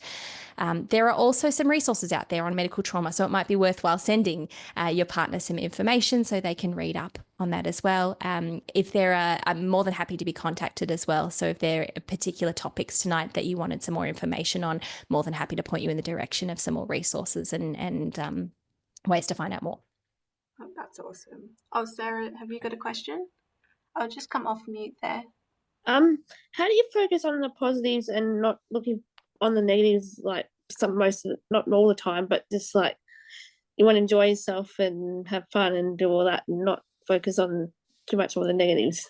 Speaker 2: There are also some resources out there on medical trauma, so it might be worthwhile sending your partner some information so they can read up on that as well. I'm more than happy to be contacted as well. So if there are particular topics tonight that you wanted some more information on, more than happy to point you in the direction of some more resources and ways to find out more.
Speaker 1: Oh, that's awesome. Oh, Sarah, have you got a question? I'll just come off mute there.
Speaker 3: How do you focus on the positives and not looking on the negatives, like not all the time, but just like you want to enjoy yourself and have fun and do all that and not focus on too much on the negatives?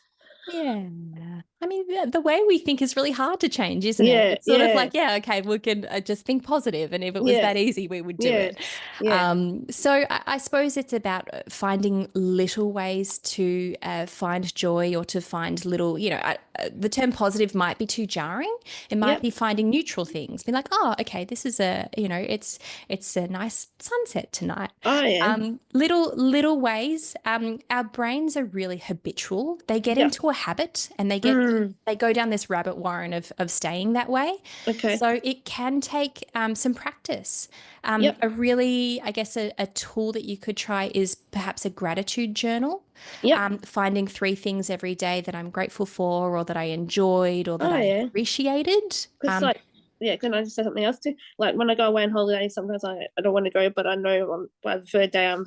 Speaker 2: Yeah, Yeah. I mean, the way we think is really hard to change, isn't it?
Speaker 3: Yeah,
Speaker 2: It's sort of
Speaker 3: yeah,
Speaker 2: like, yeah, okay, we can just think positive, and if it was
Speaker 3: yeah,
Speaker 2: that easy, we would do
Speaker 3: yeah,
Speaker 2: it.
Speaker 3: yeah,
Speaker 2: So I suppose it's about finding little ways to find joy, or to find little, the term positive might be too jarring. It might
Speaker 3: yep.
Speaker 2: be finding neutral things, be like, oh, okay, this is it's a nice sunset tonight.
Speaker 3: Oh yeah.
Speaker 2: Little ways. Our brains are really habitual. They get
Speaker 3: Yep.
Speaker 2: into a habit, and
Speaker 3: Mm,
Speaker 2: they go down this rabbit warren of staying that way.
Speaker 3: okay.
Speaker 2: So it can take some practice.
Speaker 3: Yep.
Speaker 2: A really, I guess, a tool that you could try is perhaps a gratitude journal.
Speaker 3: Yep.
Speaker 2: Finding 3 things every day that I'm grateful for, or that I enjoyed, or that
Speaker 3: Oh
Speaker 2: I
Speaker 3: yeah.
Speaker 2: appreciated.
Speaker 3: Because yeah, can I just say something else too? Like when I go away on holiday, sometimes I don't want to go, but I know by the third day I'm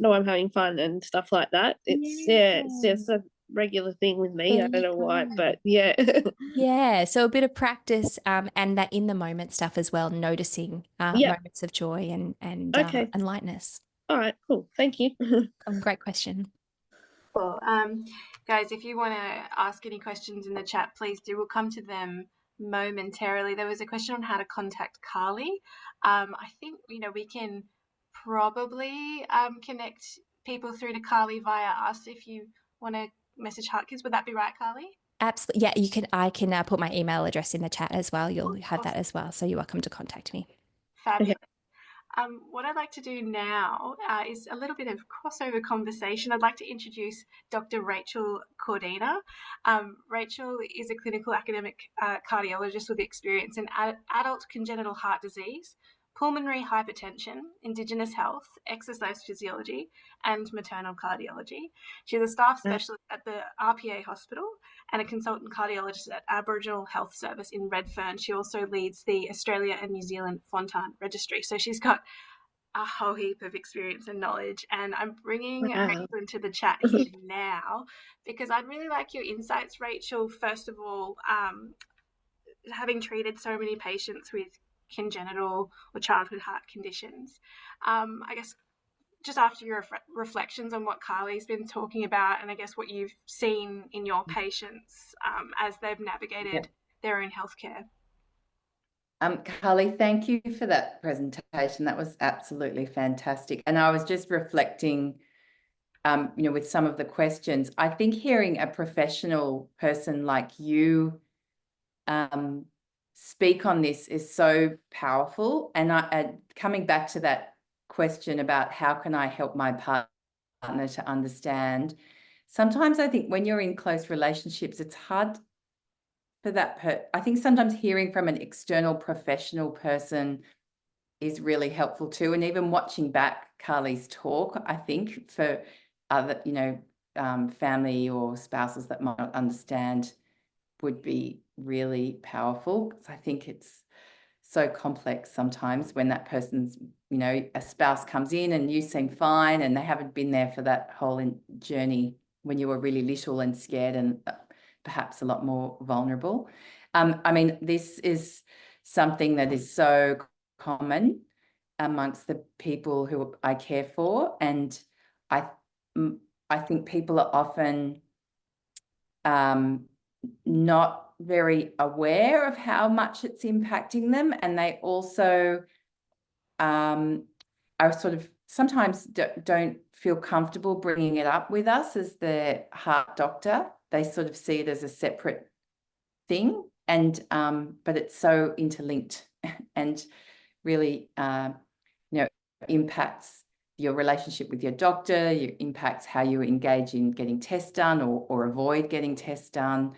Speaker 3: having fun and stuff like that. It's just a regular thing with me. I don't know why, but yeah.
Speaker 2: Yeah, so a bit of practice, and that in the moment stuff as well, noticing
Speaker 3: Yep.
Speaker 2: moments of joy
Speaker 3: Okay.
Speaker 2: and lightness.
Speaker 3: All right. Cool. Thank you.
Speaker 2: Great question.
Speaker 1: Cool. Guys, if you want to ask any questions in the chat, please do. We'll come to them momentarily. There was a question on how to contact Carlye. I think we can probably connect people through to Carlye via us if you want to message HeartKids. Would that be right, Carlye?
Speaker 2: Absolutely. Yeah, you can. I can put my email address in the chat as well. You'll have that
Speaker 1: Awesome.
Speaker 2: as well. So you're welcome to contact me.
Speaker 1: Fabulous. What I'd like to do now is a little bit of crossover conversation. I'd like to introduce Dr. Rachel Cordina. Rachel is a clinical academic cardiologist with experience in adult congenital heart disease, pulmonary hypertension, Indigenous health, exercise physiology, and maternal cardiology. She's a staff specialist at the RPA hospital and a consultant cardiologist at Aboriginal Health Service in Redfern. She also leads the Australia and New Zealand Fontan Registry. So she's got a whole heap of experience and knowledge, and I'm bringing Rachel into the chat here now because I'd really like your insights, Rachel. First of all, having treated so many patients with congenital or childhood heart conditions, I guess just after your reflections on what Carlye's been talking about, and I guess what you've seen in your patients as they've navigated their own healthcare.
Speaker 6: Carlye, thank you for that presentation. That was absolutely fantastic. And I was just reflecting, with some of the questions. I think hearing a professional person like you speak on this is so powerful. And coming back to that question about how can I help my partner to understand, sometimes I think when you're in close relationships, it's hard for that. I think sometimes hearing from an external professional person is really helpful too. And even watching back Carlye's talk, I think for other, family or spouses that might not understand would be really powerful, because I think it's so complex sometimes when that person's, a spouse comes in and you seem fine and they haven't been there for that whole journey when you were really little and scared and perhaps a lot more vulnerable. I mean, this is something that is so common amongst the people who I care for, and I think people are often not very aware of how much it's impacting them, and they also are sort of sometimes don't feel comfortable bringing it up with us as their heart doctor. They sort of see it as a separate thing, and but it's so interlinked and really impacts your relationship with your doctor. It impacts how you engage in getting tests done or avoid getting tests done.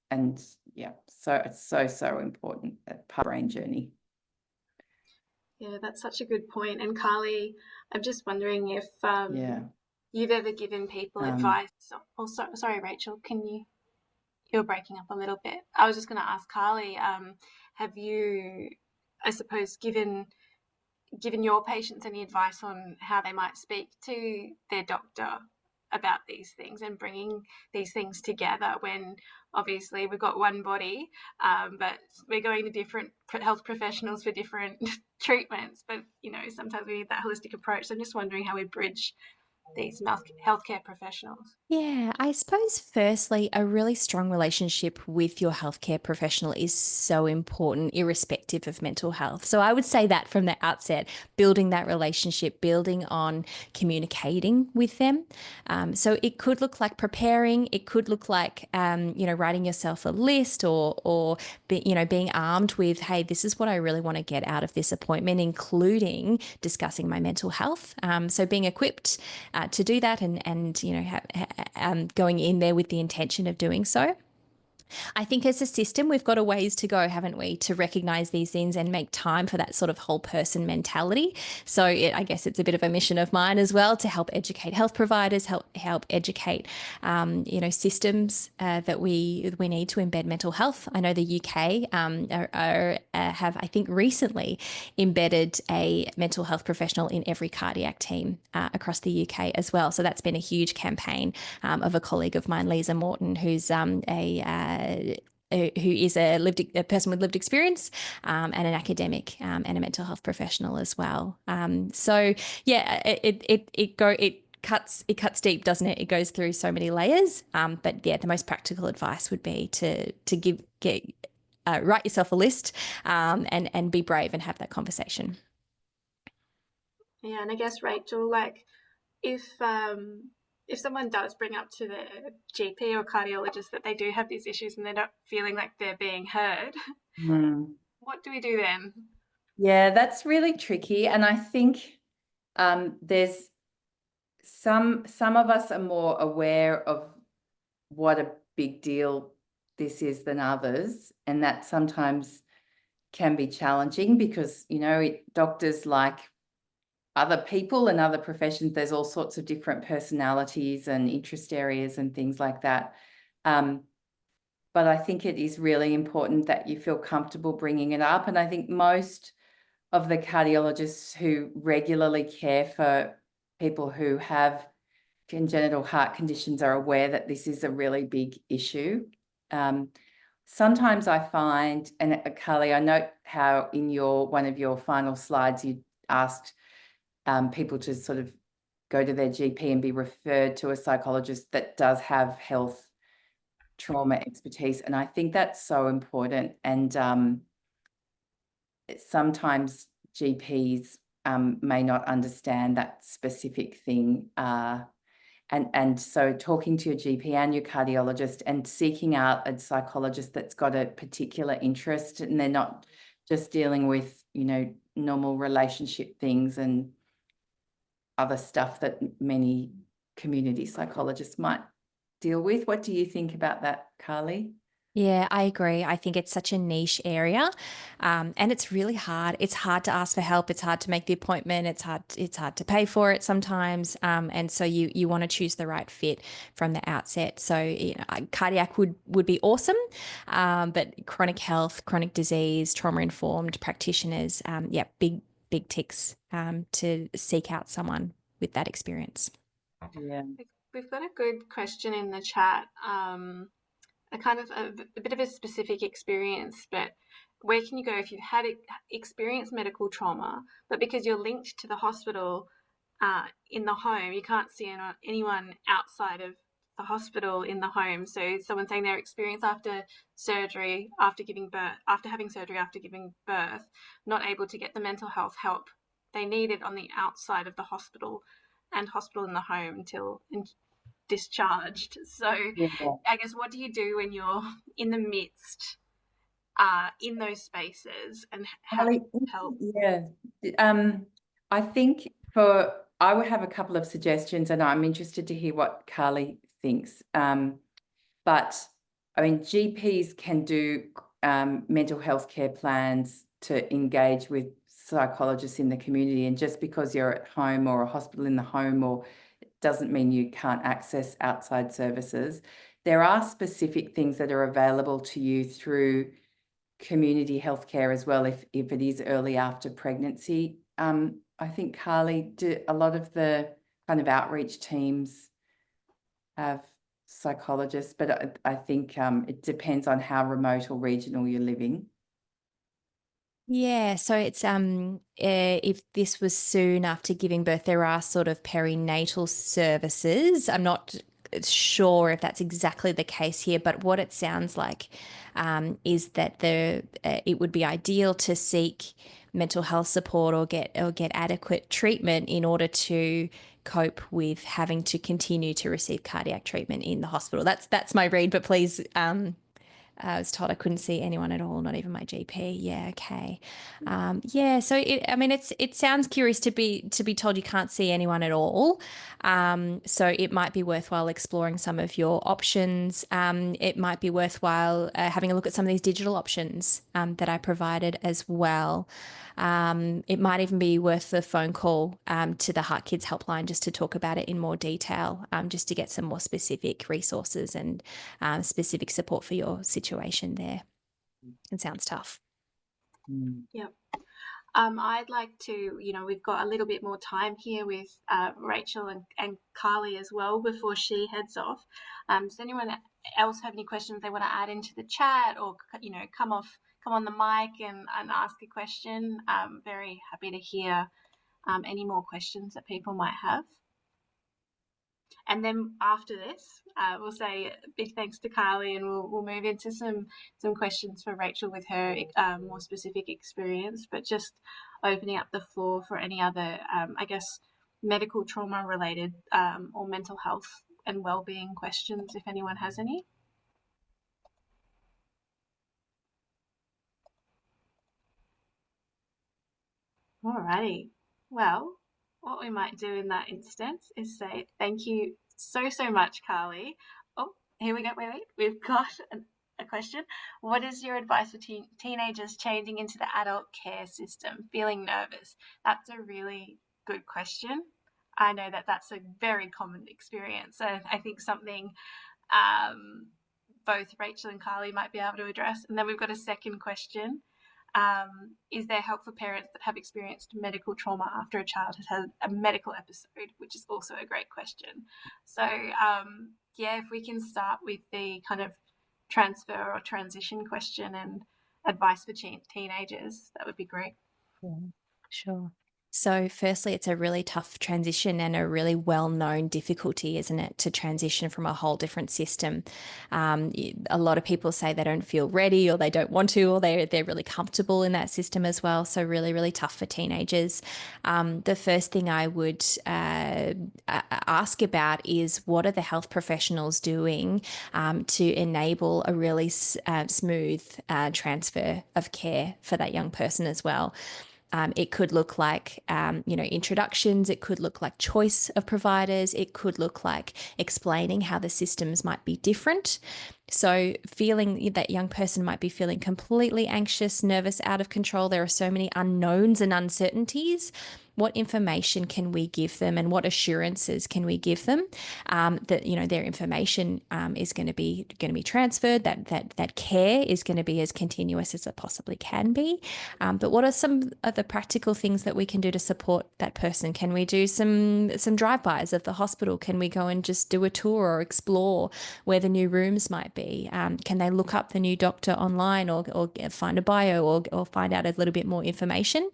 Speaker 6: And yeah, so it's so important, that brain journey.
Speaker 1: Yeah, that's such a good point. And Carlye, I'm just wondering if you've ever given people advice. Sorry, Rachel, you're breaking up a little bit. I was just going to ask Carlye, have you, I suppose, given your patients any advice on how they might speak to their doctor about these things and bringing these things together when obviously we've got one body, but we're going to different health professionals for different treatments, but sometimes we need that holistic approach. So I'm just wondering how we bridge these healthcare professionals?
Speaker 2: Yeah, I suppose firstly, a really strong relationship with your healthcare professional is so important, irrespective of mental health. So I would say that from the outset, building that relationship, building on communicating with them. So it could look like preparing. It could look like, writing yourself a list or being armed with, hey, this is what I really want to get out of this appointment, including discussing my mental health. So being equipped to do that and going in there with the intention of doing so. I think as a system, we've got a ways to go, haven't we, to recognize these things and make time for that sort of whole person mentality. So I guess it's a bit of a mission of mine as well to help educate health providers, help educate, systems that we need to embed mental health. I know the UK have, I think, recently embedded a mental health professional in every cardiac team across the UK as well. So that's been a huge campaign of a colleague of mine, Lisa Morton, who's who is a person with lived experience and an academic and a mental health professional as well. So yeah, it cuts deep, doesn't it? It goes through so many layers. But yeah, the most practical advice would be to write yourself a list and be brave and have that conversation.
Speaker 1: Yeah, and I guess, Rachel, like if someone does bring up to the GP or cardiologist that they do have these issues and they're not feeling like they're being heard, what do we do then?
Speaker 6: Yeah, that's really tricky. And I think there's some of us are more aware of what a big deal this is than others. And that sometimes can be challenging because, doctors, like other people and other professions, there's all sorts of different personalities and interest areas and things like that. But I think it is really important that you feel comfortable bringing it up. And I think most of the cardiologists who regularly care for people who have congenital heart conditions are aware that this is a really big issue. Sometimes I find, and Carlye, I note how in one of your final slides you asked people to sort of go to their GP and be referred to a psychologist that does have health trauma expertise. And I think that's so important. And sometimes GPs may not understand that specific thing. And so talking to your GP and your cardiologist and seeking out a psychologist that's got a particular interest and they're not just dealing with, normal relationship things and other stuff that many community psychologists might deal with. What do you think about that, Carlye?
Speaker 2: Yeah, I agree. I think it's such a niche area, and it's really hard. It's hard to ask for help. It's hard to make the appointment. It's hard to pay for it sometimes. And so you want to choose the right fit from the outset. So cardiac would be awesome, but chronic health, chronic disease, trauma informed practitioners, big ticks to seek out someone with that experience.
Speaker 6: Yeah.
Speaker 1: We've got a good question in the chat. A kind of a bit of a specific experience, but where can you go if you've had experienced medical trauma, but because you're linked to the hospital in the home, you can't see anyone outside of the hospital in the home. So someone saying their experience after surgery, after having surgery, after giving birth, not able to get the mental health help they needed on the outside of the hospital and hospital in the home until discharged. So
Speaker 6: Yeah.
Speaker 1: I guess, what do you do when you're in the midst in those spaces and have help?
Speaker 6: Yeah. I think I would have a couple of suggestions and I'm interested to hear what Carlye thinks. But I mean, GPs can do mental health care plans to engage with psychologists in the community. And just because you're at home or a hospital in the home doesn't mean you can't access outside services. There are specific things that are available to you through community healthcare as well, if it is early after pregnancy. I think, Carlye, do a lot of the kind of outreach teams have psychologists, but I think it depends on how remote or regional you're living.
Speaker 2: Yeah, so it's if this was soon after giving birth, there are sort of perinatal services. I'm not sure if that's exactly the case here, but what it sounds like is that it would be ideal to seek mental health support or get adequate treatment in order to cope with having to continue to receive cardiac treatment in the hospital. That's my read, but please I was told I couldn't see anyone at all, not even my GP. Yeah, okay. Yeah, so it sounds curious to be told you can't see anyone at all. So it might be worthwhile exploring some of your options. It might be worthwhile having a look at some of these digital options that I provided as well. It might even be worth a phone call to the HeartKids helpline just to talk about it in more detail, just to get some more specific resources and specific support for your situation there. It sounds tough.
Speaker 1: Yep. I'd like to, we've got a little bit more time here with Rachel and Carlye as well before she heads off. Does anyone else have any questions they want to add into the chat, or, come on the mic and ask a question? Very happy to hear any more questions that people might have. And then after this, we'll say a big thanks to Carlye, and we'll move into some questions for Rachel with her more specific experience, but just opening up the floor for any other, medical trauma related or mental health and wellbeing questions, if anyone has any. Alrighty. Well, what we might do in that instance is say thank you so much, Carlye. Oh, here we go. Wait. We've got a question. What is your advice for teenagers changing into the adult care system, feeling nervous? That's a really good question. I know that that's a very common experience, and I think something both Rachel and Carlye might be able to address. And then we've got a second question. Is there help for parents that have experienced medical trauma after a child has had a medical episode, which is also a great question. So, if we can start with the kind of transfer or transition question and advice for teenagers, that would be great.
Speaker 2: Yeah, sure. So firstly, it's a really tough transition and a really well-known difficulty, isn't it, to transition from a whole different system. A lot of people say they don't feel ready, or they don't want to, or they're really comfortable in that system as well. So really, really tough for teenagers. The first thing I would ask about is, what are the health professionals doing to enable a really smooth transfer of care for that young person as well. It could look like, introductions. It could look like choice of providers. It could look like explaining how the systems might be different. So feeling that young person might be feeling completely anxious, nervous, out of control. There are so many unknowns and uncertainties. What information can we give them, and what assurances can we give them that their information is going to be transferred, that care is going to be as continuous as it possibly can be. But what are some of the practical things that we can do to support that person? Can we do some drive-bys of the hospital? Can we go and just do a tour or explore where the new rooms might be? Can they look up the new doctor online, or find a bio, or find out a little bit more information?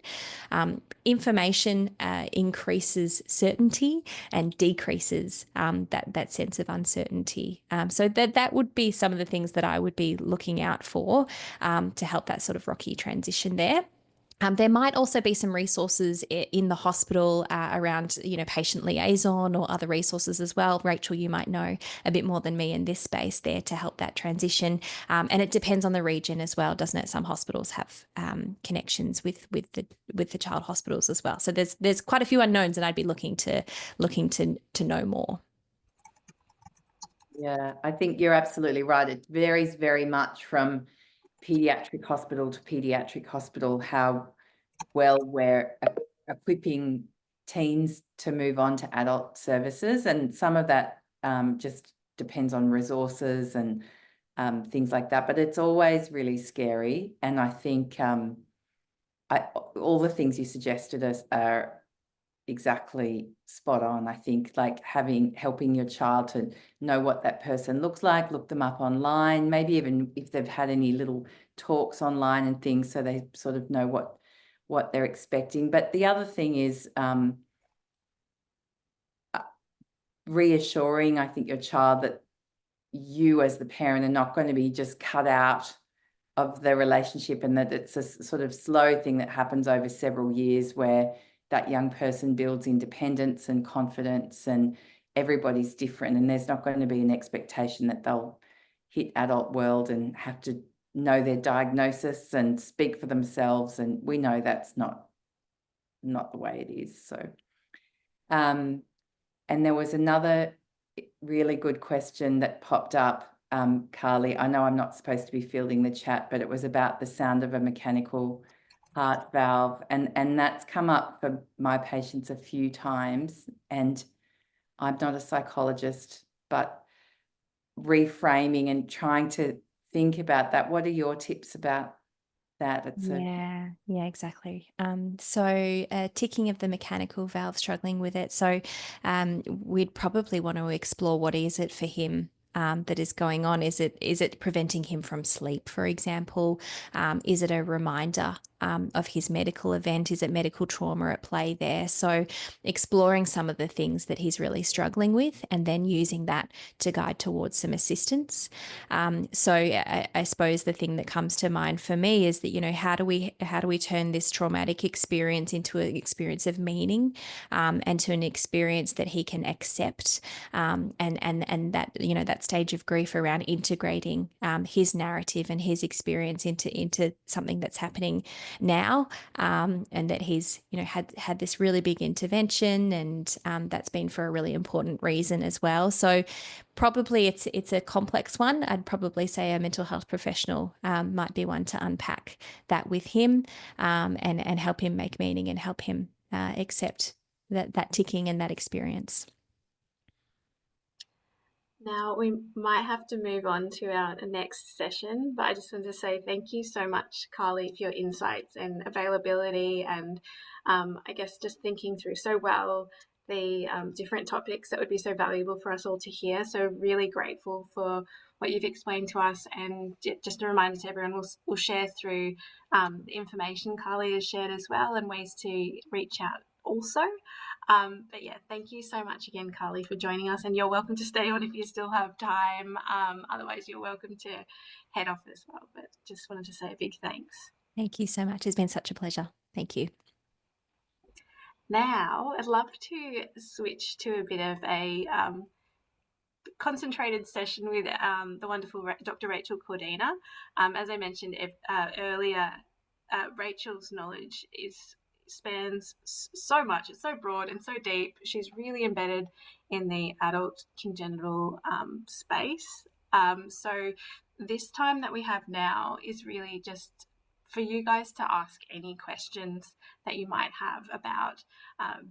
Speaker 2: Information increases certainty and decreases that sense of uncertainty. So that would be some of the things that I would be looking out for to help that sort of rocky transition there. There might also be some resources in the hospital around, patient liaison or other resources as well. Rachel, you might know a bit more than me in this space there to help that transition. And it depends on the region as well, doesn't it? Some hospitals have connections with the child hospitals as well. So there's quite a few unknowns, and I'd be looking to know more.
Speaker 6: Yeah, I think you're absolutely right. It varies very much from pediatric hospital to pediatric hospital, how well we're equipping teens to move on to adult services. And some of that just depends on resources and things like that. But it's always really scary. And I think all the things you suggested are exactly spot on. I think like helping your child to know what that person looks like, look them up online, maybe even if they've had any little talks online and things, so they sort of know what they're expecting. But the other thing is reassuring, I think, your child that you as the parent are not going to be just cut out of the relationship, and that it's a sort of slow thing that happens over several years where that young person builds independence and confidence, and everybody's different, and there's not going to be an expectation that they'll hit adult world and have to know their diagnosis and speak for themselves, and we know that's not the way it is. So and there was another really good question that popped up, Carlye. I know I'm not supposed to be fielding the chat, but it was about the sound of a mechanical heart valve. And that's come up for my patients a few times. And I'm not a psychologist, but reframing and trying to think about that. What are your tips about that?
Speaker 2: Yeah, exactly. So ticking of the mechanical valve, struggling with it. So we'd probably want to explore what is it for him that is going on. Is it preventing him from sleep, for example? Is it a reminder of his medical event? Is it medical trauma at play there? So exploring some of the things that he's really struggling with, and then using that to guide towards some assistance. So I suppose the thing that comes to mind for me is that, you know, how do we turn this traumatic experience into an experience of meaning, and to an experience that he can accept, and that, you know, that stage of grief around integrating his narrative and his experience into something that's happening now, and that he's, you know, had this really big intervention, and that's been for a really important reason as well. So probably it's a complex one. I'd probably say a mental health professional might be one to unpack that with him, and help him make meaning, and help him accept that ticking and that experience.
Speaker 1: Now we might have to move on to our next session, but I just wanted to say thank you so much, Carlye, for your insights and availability, and I guess just thinking through so well the different topics that would be so valuable for us all to hear. So really grateful for what you've explained to us, and just a reminder to everyone, we'll share through the information Carlye has shared as well, and ways to reach out also. But yeah, thank you so much again, Carlye, for joining us, and you're welcome to stay on if you still have time. Otherwise, you're welcome to head off as well. But just wanted to say a big thanks.
Speaker 2: Thank you so much. It's been such a pleasure. Thank you.
Speaker 1: Now, I'd love to switch to a bit of a concentrated session with the wonderful Dr. Rachel Cordina. As I mentioned earlier, Rachel's knowledge spans so much. It's so broad and so deep. She's really embedded in the adult congenital space. So this time that we have now is really just for you guys to ask any questions that you might have about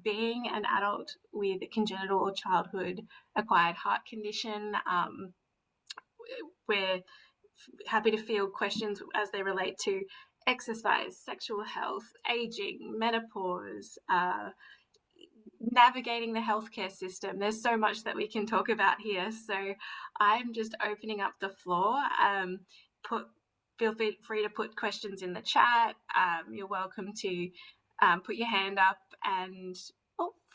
Speaker 1: being an adult with a congenital or childhood acquired heart condition. We're happy to field questions as they relate to exercise, sexual health, aging, menopause, navigating the healthcare system. There's so much that we can talk about here. So I'm just opening up the floor. Feel free to put questions in the chat. You're welcome to put your hand up, and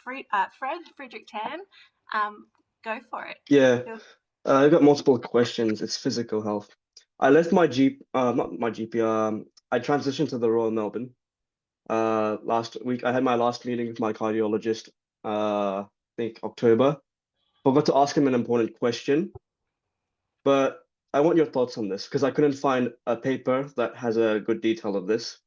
Speaker 1: Frederick Tan, go for it.
Speaker 7: Yeah, I've got multiple questions. It's physical health. I left my not my GP. I transitioned to the Royal Melbourne. Last week I had my last meeting with my cardiologist. I think October. Forgot to ask him an important question, but I want your thoughts on this because I couldn't find a paper that has a good detail of this.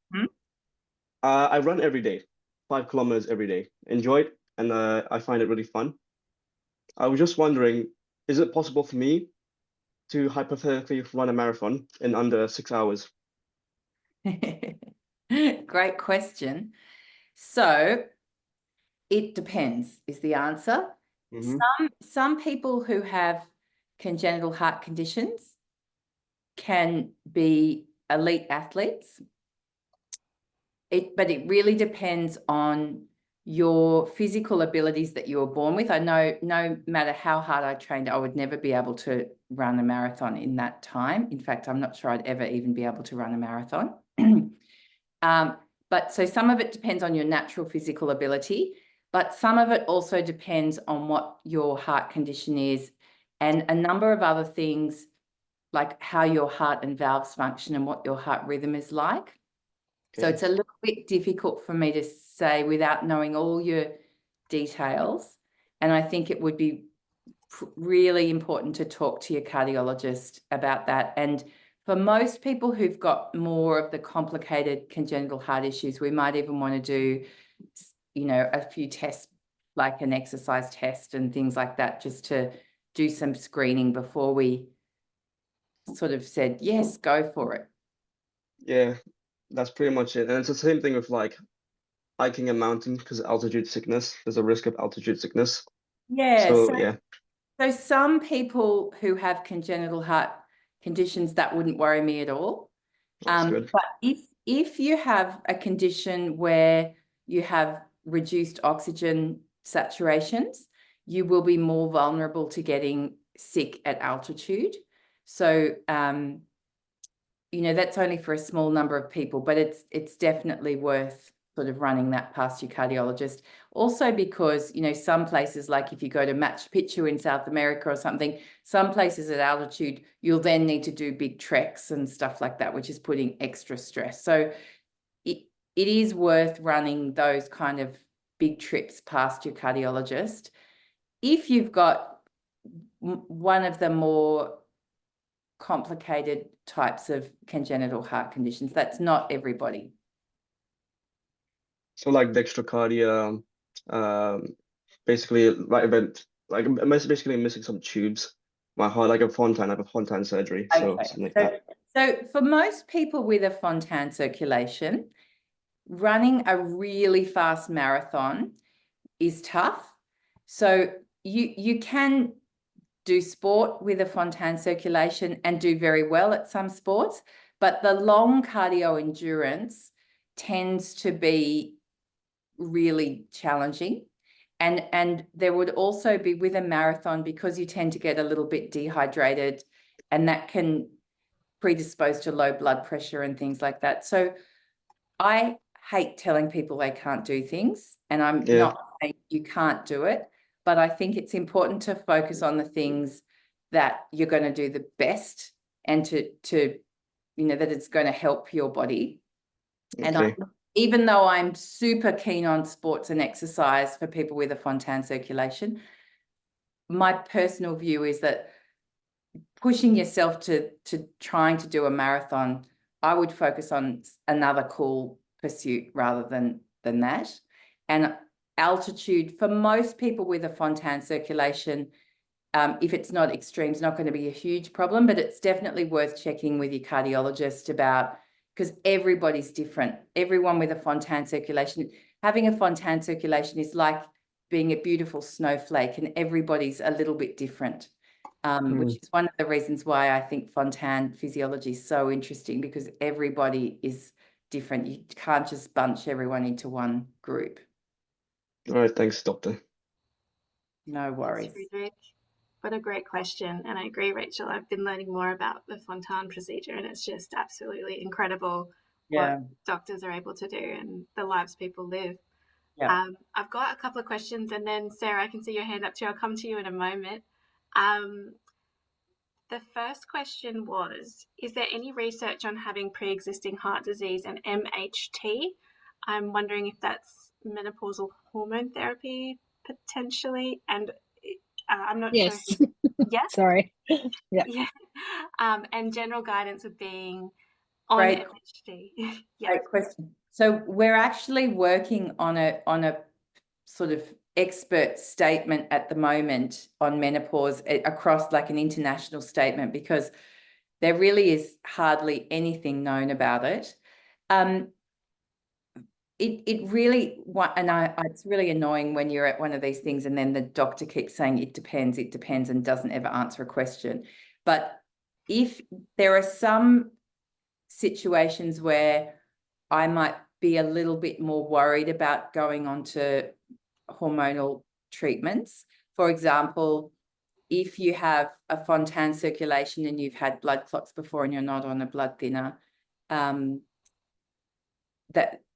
Speaker 7: I run every day, 5 kilometers every day. Enjoy it, and I find it really fun. I was just wondering, is it possible for me to hypothetically run a marathon in under 6 hours?
Speaker 6: Great question. So it depends is the answer. Some people who have congenital heart conditions can be elite athletes. But it really depends on your physical abilities that you were born with. I know no matter how hard I trained, I would never be able to run a marathon in that time. In fact, I'm not sure I'd ever even be able to run a marathon. But so some of it depends on your natural physical ability, but some of it also depends on what your heart condition is and a number of other things, like how your heart and valves function and what your heart rhythm is like. So
Speaker 7: Okay.
Speaker 6: it's a little bit difficult for me to say without knowing all your details. And I think it would be really important to talk to your cardiologist about that. And for most people who've got more of the complicated congenital heart issues, we might even want to do, you know, a few tests, like an exercise test and things like that, just to do some screening before we sort of said, yes, go for it.
Speaker 7: Yeah, that's pretty much it. And it's the same thing with like hiking a mountain because altitude sickness. There's a risk of altitude sickness.
Speaker 6: Yeah.
Speaker 7: So yeah,
Speaker 6: So some people who have congenital heart conditions, that wouldn't worry me at all.
Speaker 7: that's good.
Speaker 6: But if you have a condition where you have reduced oxygen saturations, you will be more vulnerable to getting sick at altitude. So you know, that's only for a small number of people, but it's definitely worth sort of running that past your cardiologist. Also because, you know, some places, like if you go to Machu Picchu in South America or something, some places at altitude, you'll then need to do big treks and stuff like that, which is putting extra stress. So it is worth running those kind of big trips past your cardiologist. If you've got one of the more complicated types of congenital heart conditions, that's not everybody.
Speaker 7: So like dextrocardia, basically like I'm basically missing some tubes. My heart, like a Fontan, I have a Fontan surgery, so
Speaker 6: Okay.
Speaker 7: something like that.
Speaker 6: So for most people with a Fontan circulation, running a really fast marathon is tough. So you can do sport with a Fontan circulation and do very well at some sports, but the long cardio endurance tends to be really challenging. And there would also be with a marathon, because you tend to get a little bit dehydrated, and that can predispose to low blood pressure and things like that. So I hate telling people they can't do things, and I'm not saying you can't do it, but I think it's important to focus on the things that you're going to do the best, and to you know, that it's going to help your body. And even though I'm super keen on sports and exercise for people with a Fontan circulation, my personal view is that pushing yourself to trying to do a marathon, I would focus on another cool pursuit rather than that. And altitude, for most people with a Fontan circulation, if it's not extreme, it's not going to be a huge problem, but it's definitely worth checking with your cardiologist about, because everybody's different. Everyone with a Fontan circulation, having a Fontan circulation is like being a beautiful snowflake, and everybody's a little bit different, which is one of the reasons why I think Fontan physiology is so interesting, because everybody is different. You can't just bunch everyone into one group.
Speaker 7: All right, thanks, doctor.
Speaker 6: No worries.
Speaker 1: Thanks, Friedrich. What a great question. And I agree, Rachel. I've been learning more about the Fontan procedure, and it's just absolutely incredible what doctors are able to do and the lives people live.
Speaker 6: Yeah.
Speaker 1: I've got a couple of questions, and then Sarah, I can see your hand up too. I'll come to you in a moment. The first question was, is there any research on having pre-existing heart disease and MHT? I'm wondering if that's menopausal hormone therapy potentially, and I'm not sure. Yes.
Speaker 5: Sorry. Yeah.
Speaker 1: And general guidance of being on MHT.
Speaker 6: Great question. So we're actually working on a sort of expert statement at the moment on menopause across like an international statement, because there really is hardly anything known about it. It really, and it's really annoying when you're at one of these things and then the doctor keeps saying it depends, and doesn't ever answer a question. But if there are some situations where I might be a little bit more worried about going on to hormonal treatments. For example, if you have a Fontan circulation and you've had blood clots before and you're not on a blood thinner,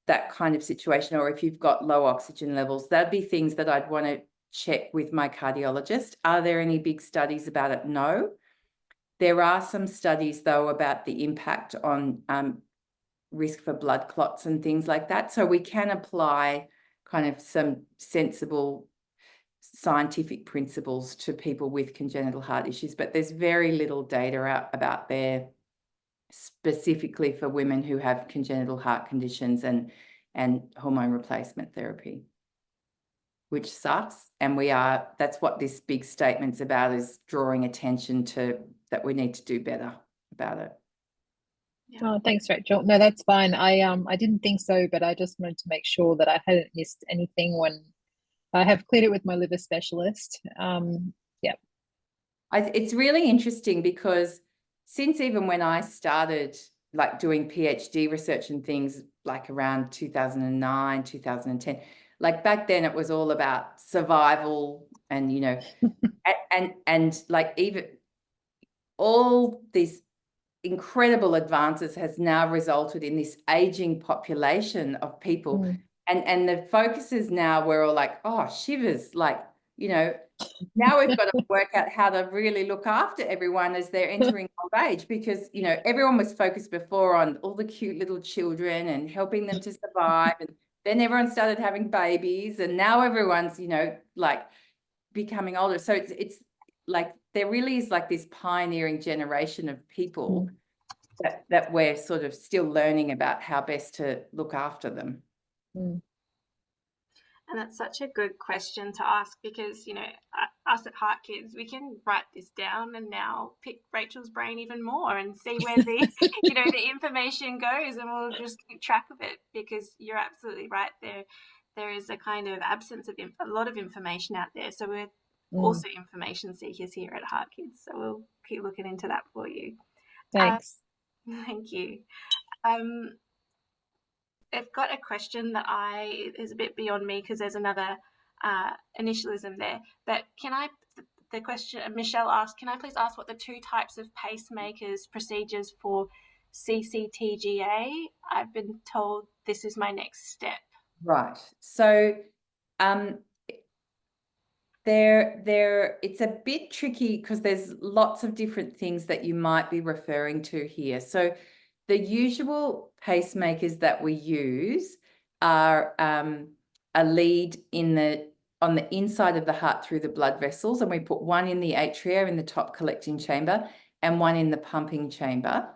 Speaker 6: that kind of situation, or if you've got low oxygen levels, that'd be things that I'd want to check with my cardiologist. Are there any big studies about it? No. There are some studies, though, about the impact on risk for blood clots and things like that. So we can apply kind of some sensible scientific principles to people with congenital heart issues, but there's very little data out about there specifically for women who have congenital heart conditions and hormone replacement therapy, which sucks. And that's what this big statement's about, is drawing attention to that we need to do better about it.
Speaker 5: Yeah. Oh, thanks, Rachel. No, that's fine. I didn't think so, but I just wanted to make sure that I hadn't missed anything when I have cleared it with my liver specialist. Yeah.
Speaker 6: It's really interesting because since even when I started like doing PhD research and things like around 2009, 2010, like back then it was all about survival and, you know, and like even all these incredible advances has now resulted in this aging population of people.
Speaker 5: Mm.
Speaker 6: And the focus is now we're all like, oh, shivers, like, you know, now we've got to work out how to really look after everyone as they're entering old age, because, you know, everyone was focused before on all the cute little children and helping them to survive. And then everyone started having babies, and now everyone's, you know, like becoming older. So it's like there really is like this pioneering generation of people that we're sort of still learning about how best to look after them.
Speaker 5: Mm.
Speaker 1: And that's such a good question to ask, because, you know, us at HeartKids, we can write this down and now pick Rachel's brain even more and see where the, you know, the information goes, and we'll just keep track of it, because you're absolutely right. There is a kind of absence of a lot of information out there. So we're also information seekers here at HeartKids. So we'll keep looking into that for you.
Speaker 5: Thanks.
Speaker 1: Thank you. I've got a question that is a bit beyond me, because there's another initialism there. But the question Michelle asked, can I please ask what the two types of pacemakers procedures for CCTGA? I've been told this is my next step.
Speaker 6: Right. So it's a bit tricky because there's lots of different things that you might be referring to here. So the usual pacemakers that we use are a lead on the inside of the heart through the blood vessels, and we put one in the atria in the top collecting chamber and one in the pumping chamber.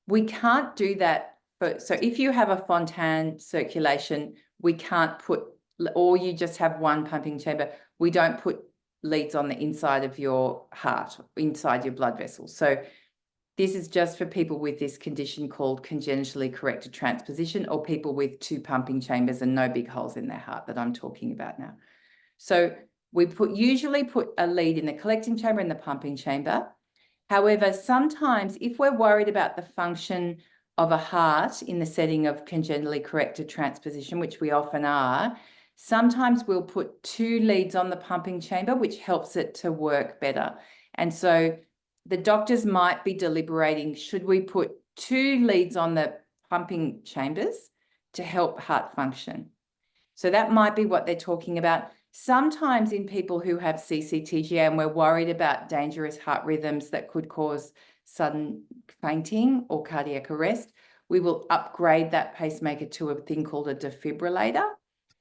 Speaker 6: We can't do that. So if you have a Fontan circulation, we can't put, or you just have one pumping chamber, we don't put leads on the inside of your heart, inside your blood vessels. So this is just for people with this condition called congenitally corrected transposition, or people with two pumping chambers and no big holes in their heart that I'm talking about now. So we usually put a lead in the collecting chamber and the pumping chamber. However, sometimes if we're worried about the function of a heart in the setting of congenitally corrected transposition, which we often are, sometimes we'll put two leads on the pumping chamber, which helps it to work better. And so the doctors might be deliberating, should we put two leads on the pumping chambers to help heart function? So that might be what they're talking about. Sometimes in people who have CCTGA and we're worried about dangerous heart rhythms that could cause sudden fainting or cardiac arrest, we will upgrade that pacemaker to a thing called a defibrillator,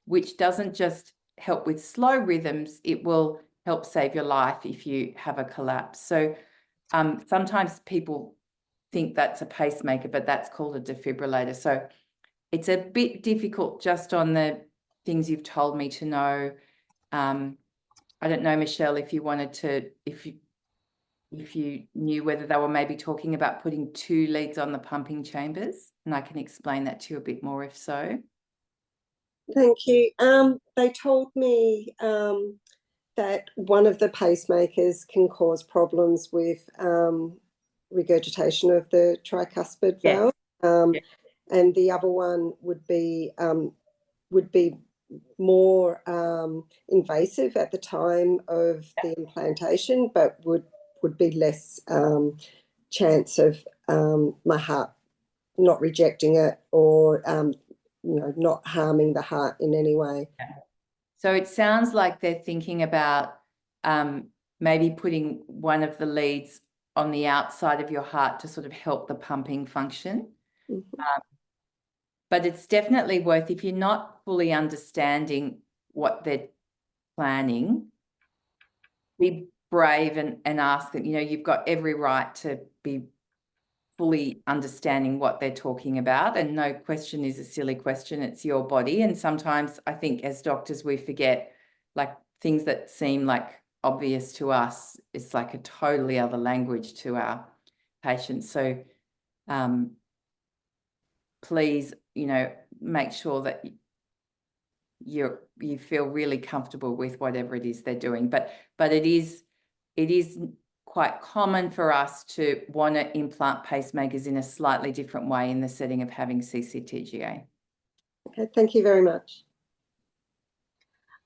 Speaker 6: which doesn't just help with slow rhythms, it will help save your life if you have a collapse. So sometimes people think that's a pacemaker, but that's called a defibrillator. So it's a bit difficult just on the things you've told me to know. I don't know, Michelle, if you wanted to, if you knew whether they were maybe talking about putting two leads on the pumping chambers, and I can explain that to you a bit more if so.
Speaker 8: Thank you. They told me that one of the pacemakers can cause problems with regurgitation of the tricuspid valve. and the other one would be more invasive at the time of the implantation, but would be less chance of my heart not rejecting it or not harming the heart in any way.
Speaker 6: So it sounds like they're thinking about maybe putting one of the leads on the outside of your heart to sort of help the pumping function. But it's definitely worth, if you're not fully understanding what they're planning, be brave and ask them. You've got every right to be fully understanding what they're talking about, and no question is a silly question. It's your body, and sometimes I think as doctors we forget, like, things that seem like obvious to us, it's like a totally other language to our patients. So please, make sure that you feel really comfortable with whatever it is they're doing. But it is quite common for us to want to implant pacemakers in a slightly different way in the setting of having CCTGA.
Speaker 8: Okay, thank you very much.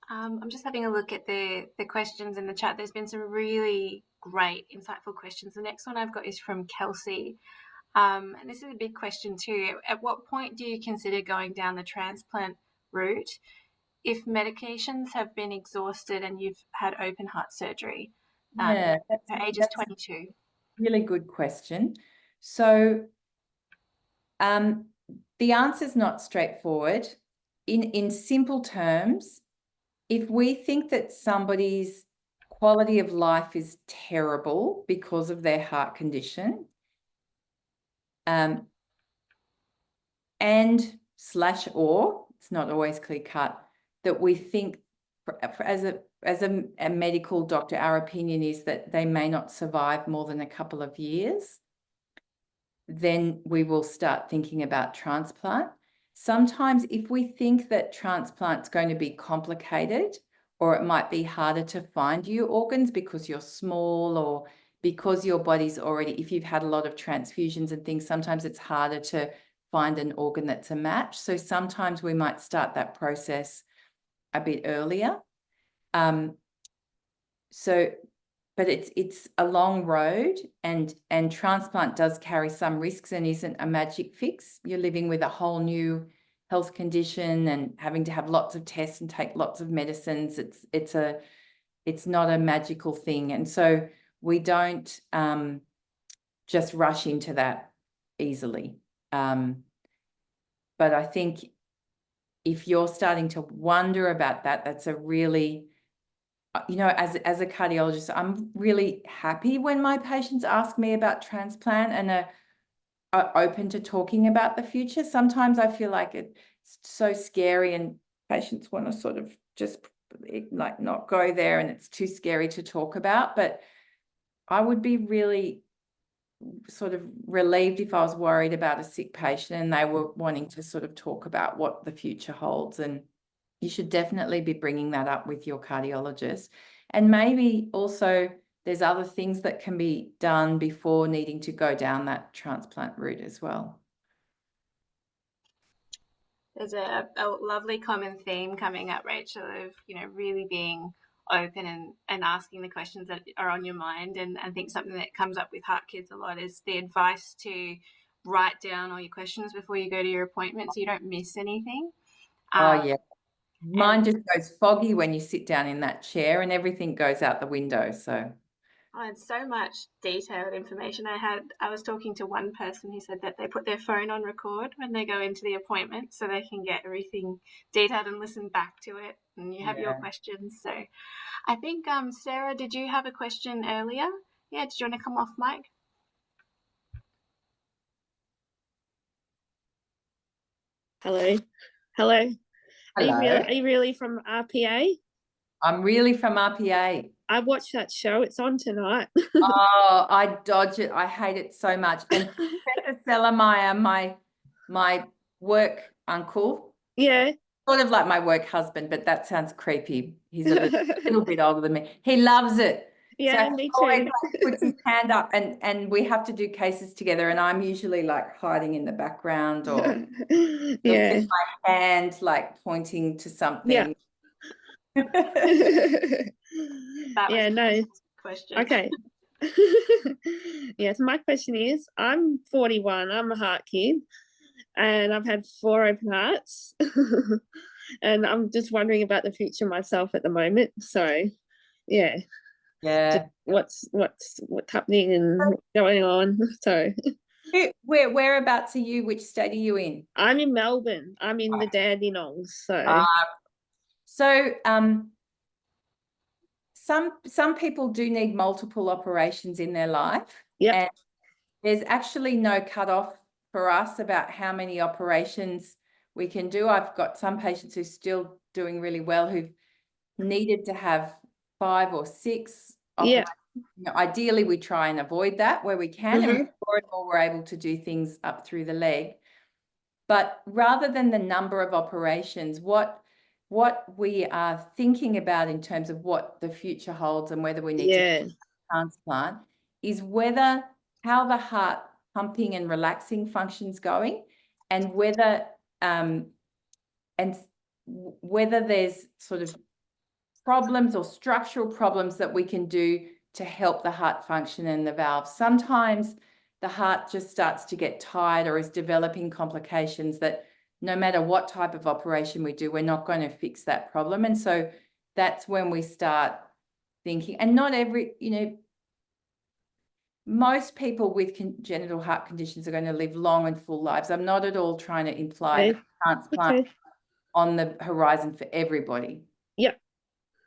Speaker 1: I'm just having a look at the questions in the chat. There's been some really great, insightful questions. The next one I've got is from Kelsey. And this is a big question too. At what point do you consider going down the transplant route if medications have been exhausted and you've had open heart surgery?
Speaker 6: Her age is 22. Really good question. So the answer is not straightforward. In simple terms, if we think that somebody's quality of life is terrible because of their heart condition, and/or it's not always clear cut, that we think as a medical doctor, our opinion is that they may not survive more than a couple of years, then we will start thinking about transplant. Sometimes if we think that transplant's going to be complicated, or it might be harder to find you organs because you're small, or because your body's already, if you've had a lot of transfusions and things, sometimes it's harder to find an organ that's a match. So sometimes we might start that process a bit earlier. But it's a long road, and transplant does carry some risks and isn't a magic fix. You're living with a whole new health condition and having to have lots of tests and take lots of medicines. It's not a magical thing. And so we don't just rush into that easily. But I think if you're starting to wonder about that, that's a really, as a cardiologist, I'm really happy when my patients ask me about transplant and are open to talking about the future. Sometimes I feel like it's so scary and patients want to sort of just like not go there, and it's too scary to talk about. But I would be really sort of relieved if I was worried about a sick patient and they were wanting to sort of talk about what the future holds. And you should definitely be bringing that up with your cardiologist. And maybe also there's other things that can be done before needing to go down that transplant route as well.
Speaker 1: There's a lovely common theme coming up, Rachel, of, really being open and asking the questions that are on your mind. And I think something that comes up with HeartKids a lot is the advice to write down all your questions before you go to your appointment so you don't miss anything.
Speaker 6: Oh, yeah. Mine just goes foggy when you sit down in that chair and everything goes out the window. So
Speaker 1: it's so much detailed information. I was talking to one person who said that they put their phone on record when they go into the appointment so they can get everything detailed and listen back to it, and you have your questions. So I think, Sarah, did you have a question earlier? Yeah, did you want to come off mic?
Speaker 3: Hello. Are you really from RPA?
Speaker 6: I'm really from RPA.
Speaker 3: I watched that show. It's on tonight.
Speaker 6: Oh, I dodge it. I hate it so much. And Professor Sellermeyer, my work uncle.
Speaker 3: Yeah.
Speaker 6: Sort of like my work husband, but that sounds creepy. He's a little bit older than me. He loves it.
Speaker 3: Yeah,
Speaker 6: so
Speaker 3: me
Speaker 6: always
Speaker 3: too.
Speaker 6: like puts his hand up, and we have to do cases together, and I'm usually like hiding in the background, or he'll
Speaker 3: Yeah.
Speaker 6: see my hand like pointing to something.
Speaker 1: That was
Speaker 3: Yeah,
Speaker 1: a
Speaker 3: no.
Speaker 1: fantastic question.
Speaker 3: Okay. Yeah, so my question is, I'm 41, I'm a heart kid, and I've had 4 open hearts. And I'm just wondering about the future myself at the moment. So yeah,
Speaker 6: Yeah.
Speaker 3: what's happening and what's going on. So
Speaker 6: Whereabouts are you? Which state are you in?
Speaker 3: I'm in Melbourne. I'm in the Dandenongs.
Speaker 6: So some people do need multiple operations in their life.
Speaker 3: Yep.
Speaker 6: And there's actually no cutoff for us about how many operations we can do. I've got some patients who are still doing really well who've needed to have 5 or 6 operations.
Speaker 3: Yeah.
Speaker 6: Ideally, we try and avoid that where we can, and more and more we're able to do things up through the leg. But rather than the number of operations, what we are thinking about in terms of what the future holds and whether we need to transplant is how the heart pumping and relaxing function's going, and whether there's sort of problems or structural problems that we can do to help the heart function and the valve. Sometimes the heart just starts to get tired or is developing complications that no matter what type of operation we do, we're not going to fix that problem. And so that's when we start thinking, and not every, most people with congenital heart conditions are going to live long and full lives. I'm not at all trying to imply that transplant on the horizon for everybody.
Speaker 3: Yeah.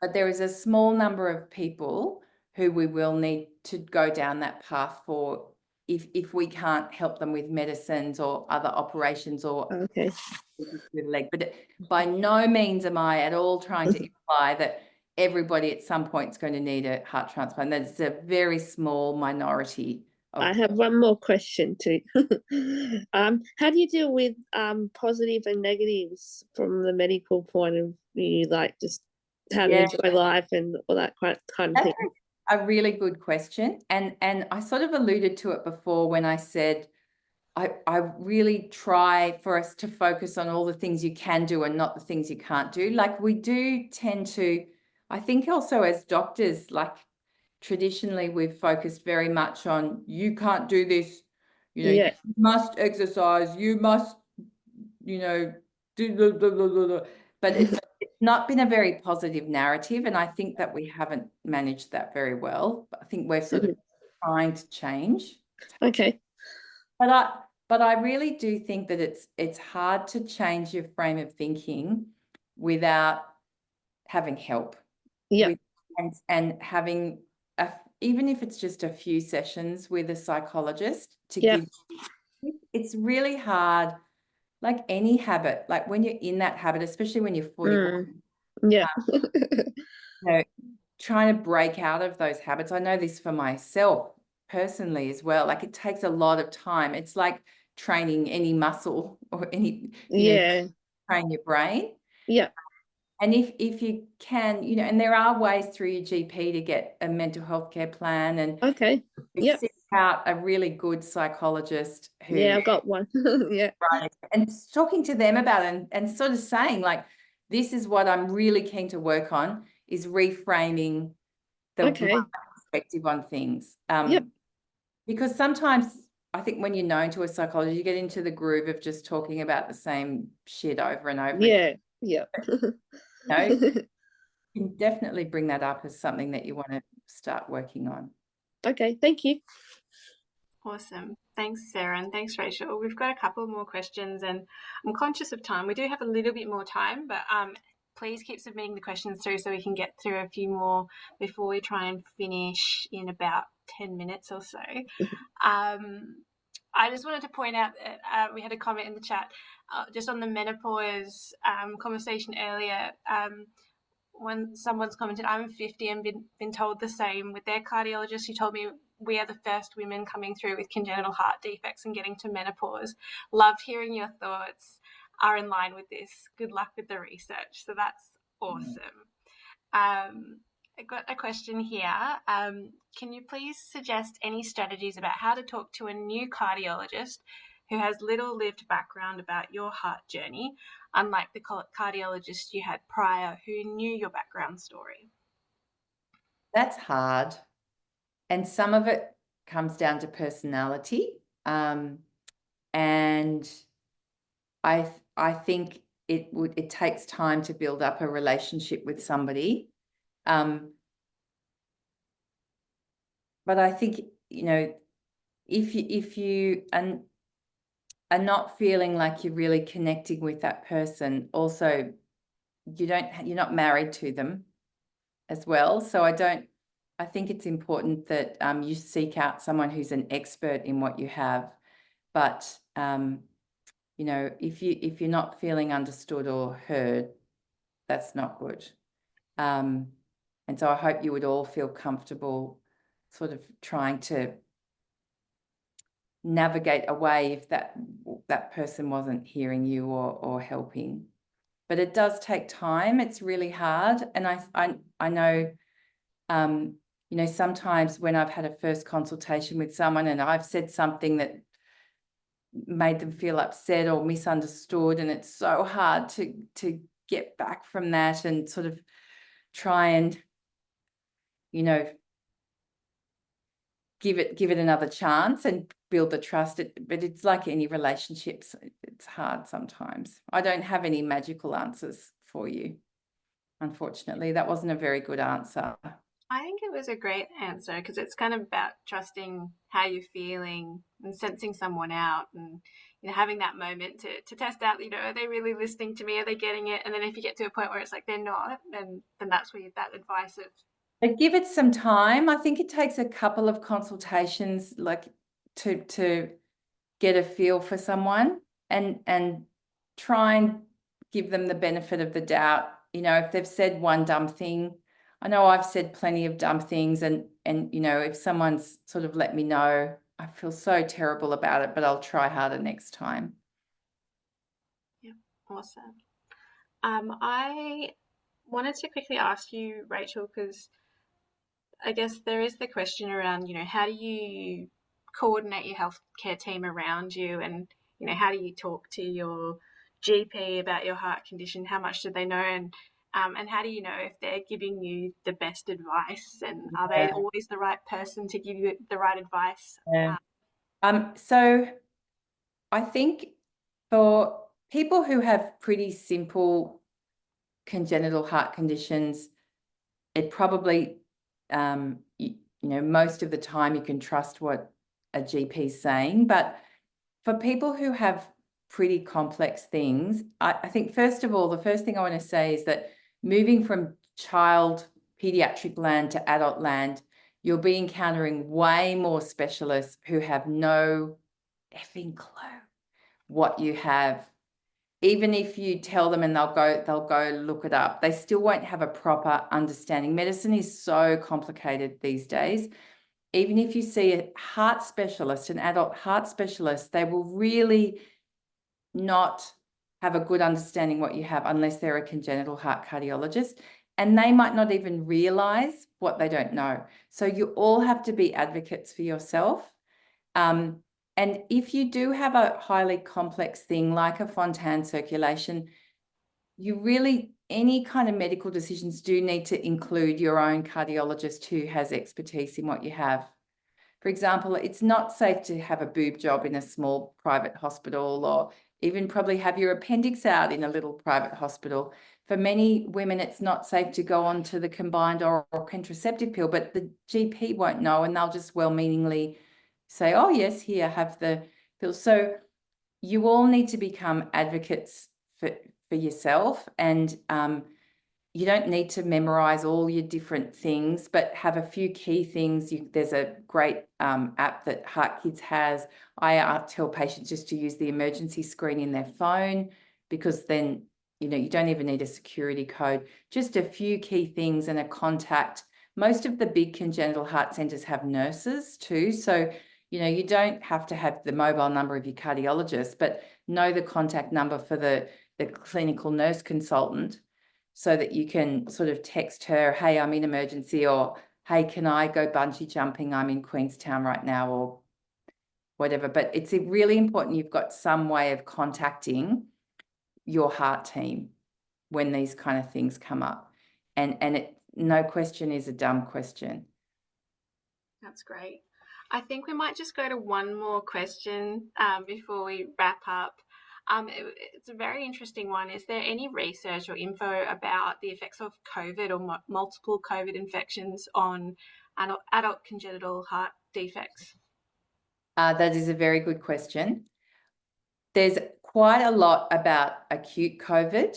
Speaker 6: But there is a small number of people who we will need to go down that path for if we can't help them with medicines or other operations or with the leg. But by no means am I at all trying to imply that everybody at some point is going to need a heart transplant. That's a very small minority.
Speaker 3: I have one more question too. How do you deal with positive and negatives from the medical point of view, like just how to enjoy life and all that kind of thing?
Speaker 6: A really good question. And I sort of alluded to it before when I said I really try for us to focus on all the things you can do and not the things you can't do. Like we do tend to, I think also as doctors, like traditionally we've focused very much on you can't do this, you must exercise, you must, do blah, blah, blah, blah, blah. But it's not been a very positive narrative, and I think that we haven't managed that very well. I think we're sort of trying to change.
Speaker 3: Okay.
Speaker 6: But I really do think that it's hard to change your frame of thinking without having help.
Speaker 3: Yeah.
Speaker 6: And having even if it's just a few sessions with a psychologist to give. It's really hard. Like any habit, like when you're in that habit, especially when you're 41, trying to break out of those habits. I know this for myself personally as well. Like it takes a lot of time. It's like training any muscle or any, train your brain.
Speaker 3: Yeah.
Speaker 6: And if you can, and there are ways through your GP to get a mental health care plan and seek out a really good psychologist who
Speaker 3: I've got one.
Speaker 6: and talking to them about it and sort of saying like, this is what I'm really keen to work on, is reframing the perspective on things. Because sometimes I think when you're known to a psychologist, you get into the groove of just talking about the same shit over and over again. You can definitely bring that up as something that you want to start working on.
Speaker 3: Okay, thank you.
Speaker 1: Awesome. Thanks, Sarah, and thanks, Rachel. We've got a couple more questions, and I'm conscious of time. We do have a little bit more time, but please keep submitting the questions through so we can get through a few more before we try and finish in about 10 minutes or so. I just wanted to point out that we had a comment in the chat just on the menopause conversation earlier. When someone's commented, I'm 50 and been told the same with their cardiologist, who told me we are the first women coming through with congenital heart defects and getting to menopause. Loved hearing your thoughts are in line with this. Good luck with the research. So that's awesome. I got a question here. Can you please suggest any strategies about how to talk to a new cardiologist who has little lived background about your heart journey, unlike the cardiologist you had prior who knew your background story?
Speaker 6: That's hard. And some of it comes down to personality. And I think it takes time to build up a relationship with somebody. But I think, you know, if you are not feeling like you're really connecting with that person, also you're not married to them as well. So I think it's important that you seek out someone who's an expert in what you have. But you know, if you're not feeling understood or heard, that's not good. And so I hope you would all feel comfortable sort of trying to navigate away if that person wasn't hearing you or helping. But it does take time. It's really hard. And I know, you know, sometimes when I've had a first consultation with someone and I've said something that made them feel upset or misunderstood, and it's so hard to get back from that and sort of try and, you know, give it another chance and build the trust. But it's like any relationships, it's hard sometimes. I don't have any magical answers for you, unfortunately. That wasn't a very good answer.
Speaker 1: I think it was a great answer because it's kind of about trusting how you're feeling and sensing someone out, and you know, having that moment to test out, you know, are they really listening to me? Are they getting it? And then if you get to a point where it's like they're not, then that's where that advice of.
Speaker 6: But give it some time. I think it takes a couple of consultations, like to get a feel for someone and try and give them the benefit of the doubt. You know, if they've said one dumb thing, I know I've said plenty of dumb things, and you know, if someone's sort of let me know, I feel so terrible about it, but I'll try harder next time.
Speaker 1: Yeah, awesome. I wanted to quickly ask you, Rachel, because I guess there is the question around, you know, how do you coordinate your healthcare team around you, and you know, how do you talk to your GP about your heart condition? How much do they know, and how do you know if they're giving you the best advice, and are they always the right person to give you the right advice?
Speaker 6: Yeah. So I think for people who have pretty simple congenital heart conditions, it probably, you know, most of the time you can trust what a GP is saying. But for people who have pretty complex things, I think, first of all, the first thing I want to say is that moving from child pediatric land to adult land, you'll be encountering way more specialists who have no effing clue what you have. Even if you tell them and they'll go look it up, they still won't have a proper understanding. Medicine is so complicated these days. Even if you see a heart specialist, an adult heart specialist, they will really not have a good understanding what you have unless they're a congenital heart cardiologist, and they might not even realize what they don't know. So you all have to be advocates for yourself. And if you do have a highly complex thing like a Fontan circulation, you really, any kind of medical decisions do need to include your own cardiologist who has expertise in what you have. For example, it's not safe to have a boob job in a small private hospital, or even probably have your appendix out in a little private hospital. For many women, it's not safe to go on to the combined oral contraceptive pill, but the GP won't know, and they'll just well-meaningly say, oh, yes, here, have the pill. So you all need to become advocates for yourself, and you don't need to memorize all your different things, but have a few key things. There's a great app that HeartKids has. I tell patients just to use the emergency screen in their phone, because then, you know, you don't even need a security code. Just a few key things and a contact. Most of the big congenital heart centres have nurses too. So, you know, you don't have to have the mobile number of your cardiologist, but know the contact number for the clinical nurse consultant. so that you can sort of text her, hey, I'm in emergency, or hey, can I go bungee jumping? I'm in Queenstown right now, or whatever. But it's really important you've got some way of contacting your heart team when these kind of things come up. And no question is a dumb question.
Speaker 1: That's great. I think we might just go to one more question before we wrap up. It's a very interesting one. Is there any research or info about the effects of COVID or multiple COVID infections on adult congenital heart defects?
Speaker 6: That is a very good question. There's quite a lot about acute COVID.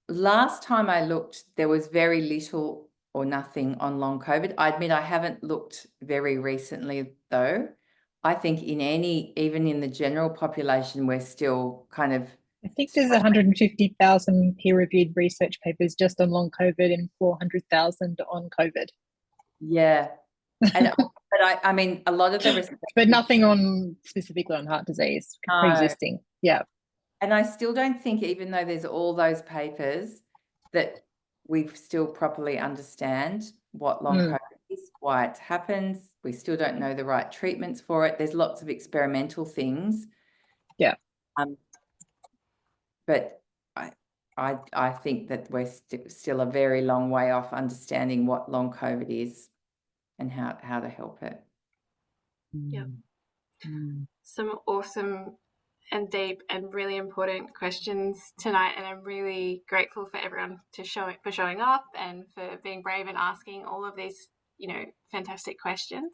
Speaker 6: Last time I looked, there was very little or nothing on long COVID. I admit I haven't looked very recently, though. I think even in the general population, we're still kind of...
Speaker 5: I think there's 150,000 peer-reviewed research papers just on long COVID and 400,000 on COVID.
Speaker 6: Yeah. But I mean, a lot of the research...
Speaker 5: but nothing on specifically on heart disease pre-existing. Yeah.
Speaker 6: And I still don't think, even though there's all those papers, that we still properly understand what long COVID is, why it happens. We still don't know the right treatments for it. There's lots of experimental things.
Speaker 5: Yeah.
Speaker 6: But I think that we're still a very long way off understanding what long COVID is and how to help it.
Speaker 1: Yep. Some awesome and deep and really important questions tonight, and I'm really grateful for everyone for showing up and for being brave and asking all of these, fantastic questions.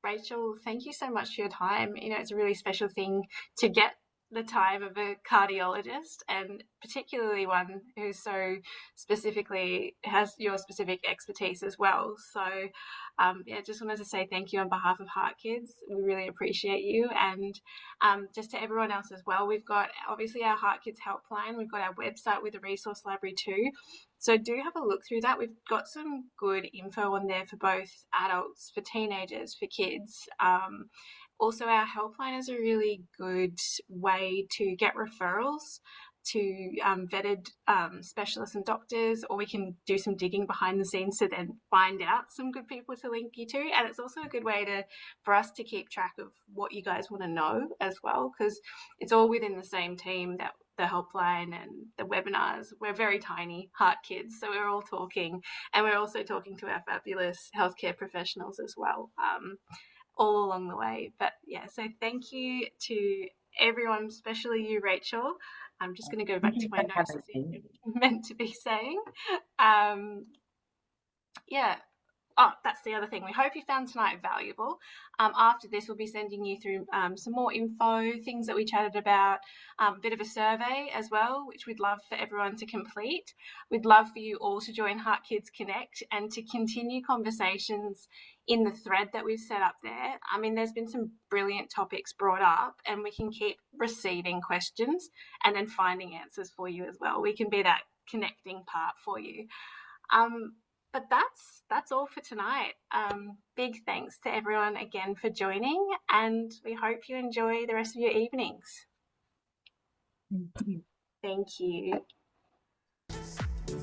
Speaker 1: Rachel, thank you so much for your time. It's a really special thing to get the time of a cardiologist, and particularly one who so specifically has your specific expertise as well. So just wanted to say thank you on behalf of HeartKids. We really appreciate you, and just to everyone else as well. We've got obviously our HeartKids helpline. We've got our website with a resource library too. So do have a look through that. We've got some good info on there for both adults, for teenagers, for kids. Also, our helpline is a really good way to get referrals to vetted specialists and doctors, or we can do some digging behind the scenes to then find out some good people to link you to. And it's also a good way for us to keep track of what you guys want to know as well, because it's all within the same team, that the helpline and the webinars. We're very tiny HeartKids, so we're all talking, and we're also talking to our fabulous healthcare professionals as well, all along the way. But yeah, so thank you to everyone, especially you, Rachel. I'm just going to go back to my notes to see what I'm meant to be saying. Oh, that's the other thing. We hope you found tonight valuable. After this, we'll be sending you through some more info, things that we chatted about, a bit of a survey as well, which we'd love for everyone to complete. We'd love for you all to join HeartKids Connect and to continue conversations in the thread that we've set up there. I mean, there's been some brilliant topics brought up, and we can keep receiving questions and then finding answers for you as well. We can be that connecting part for you. But that's all for tonight. Big thanks to everyone again for joining, and we hope you enjoy the rest of your evenings.
Speaker 5: Thank you.
Speaker 1: Thank you.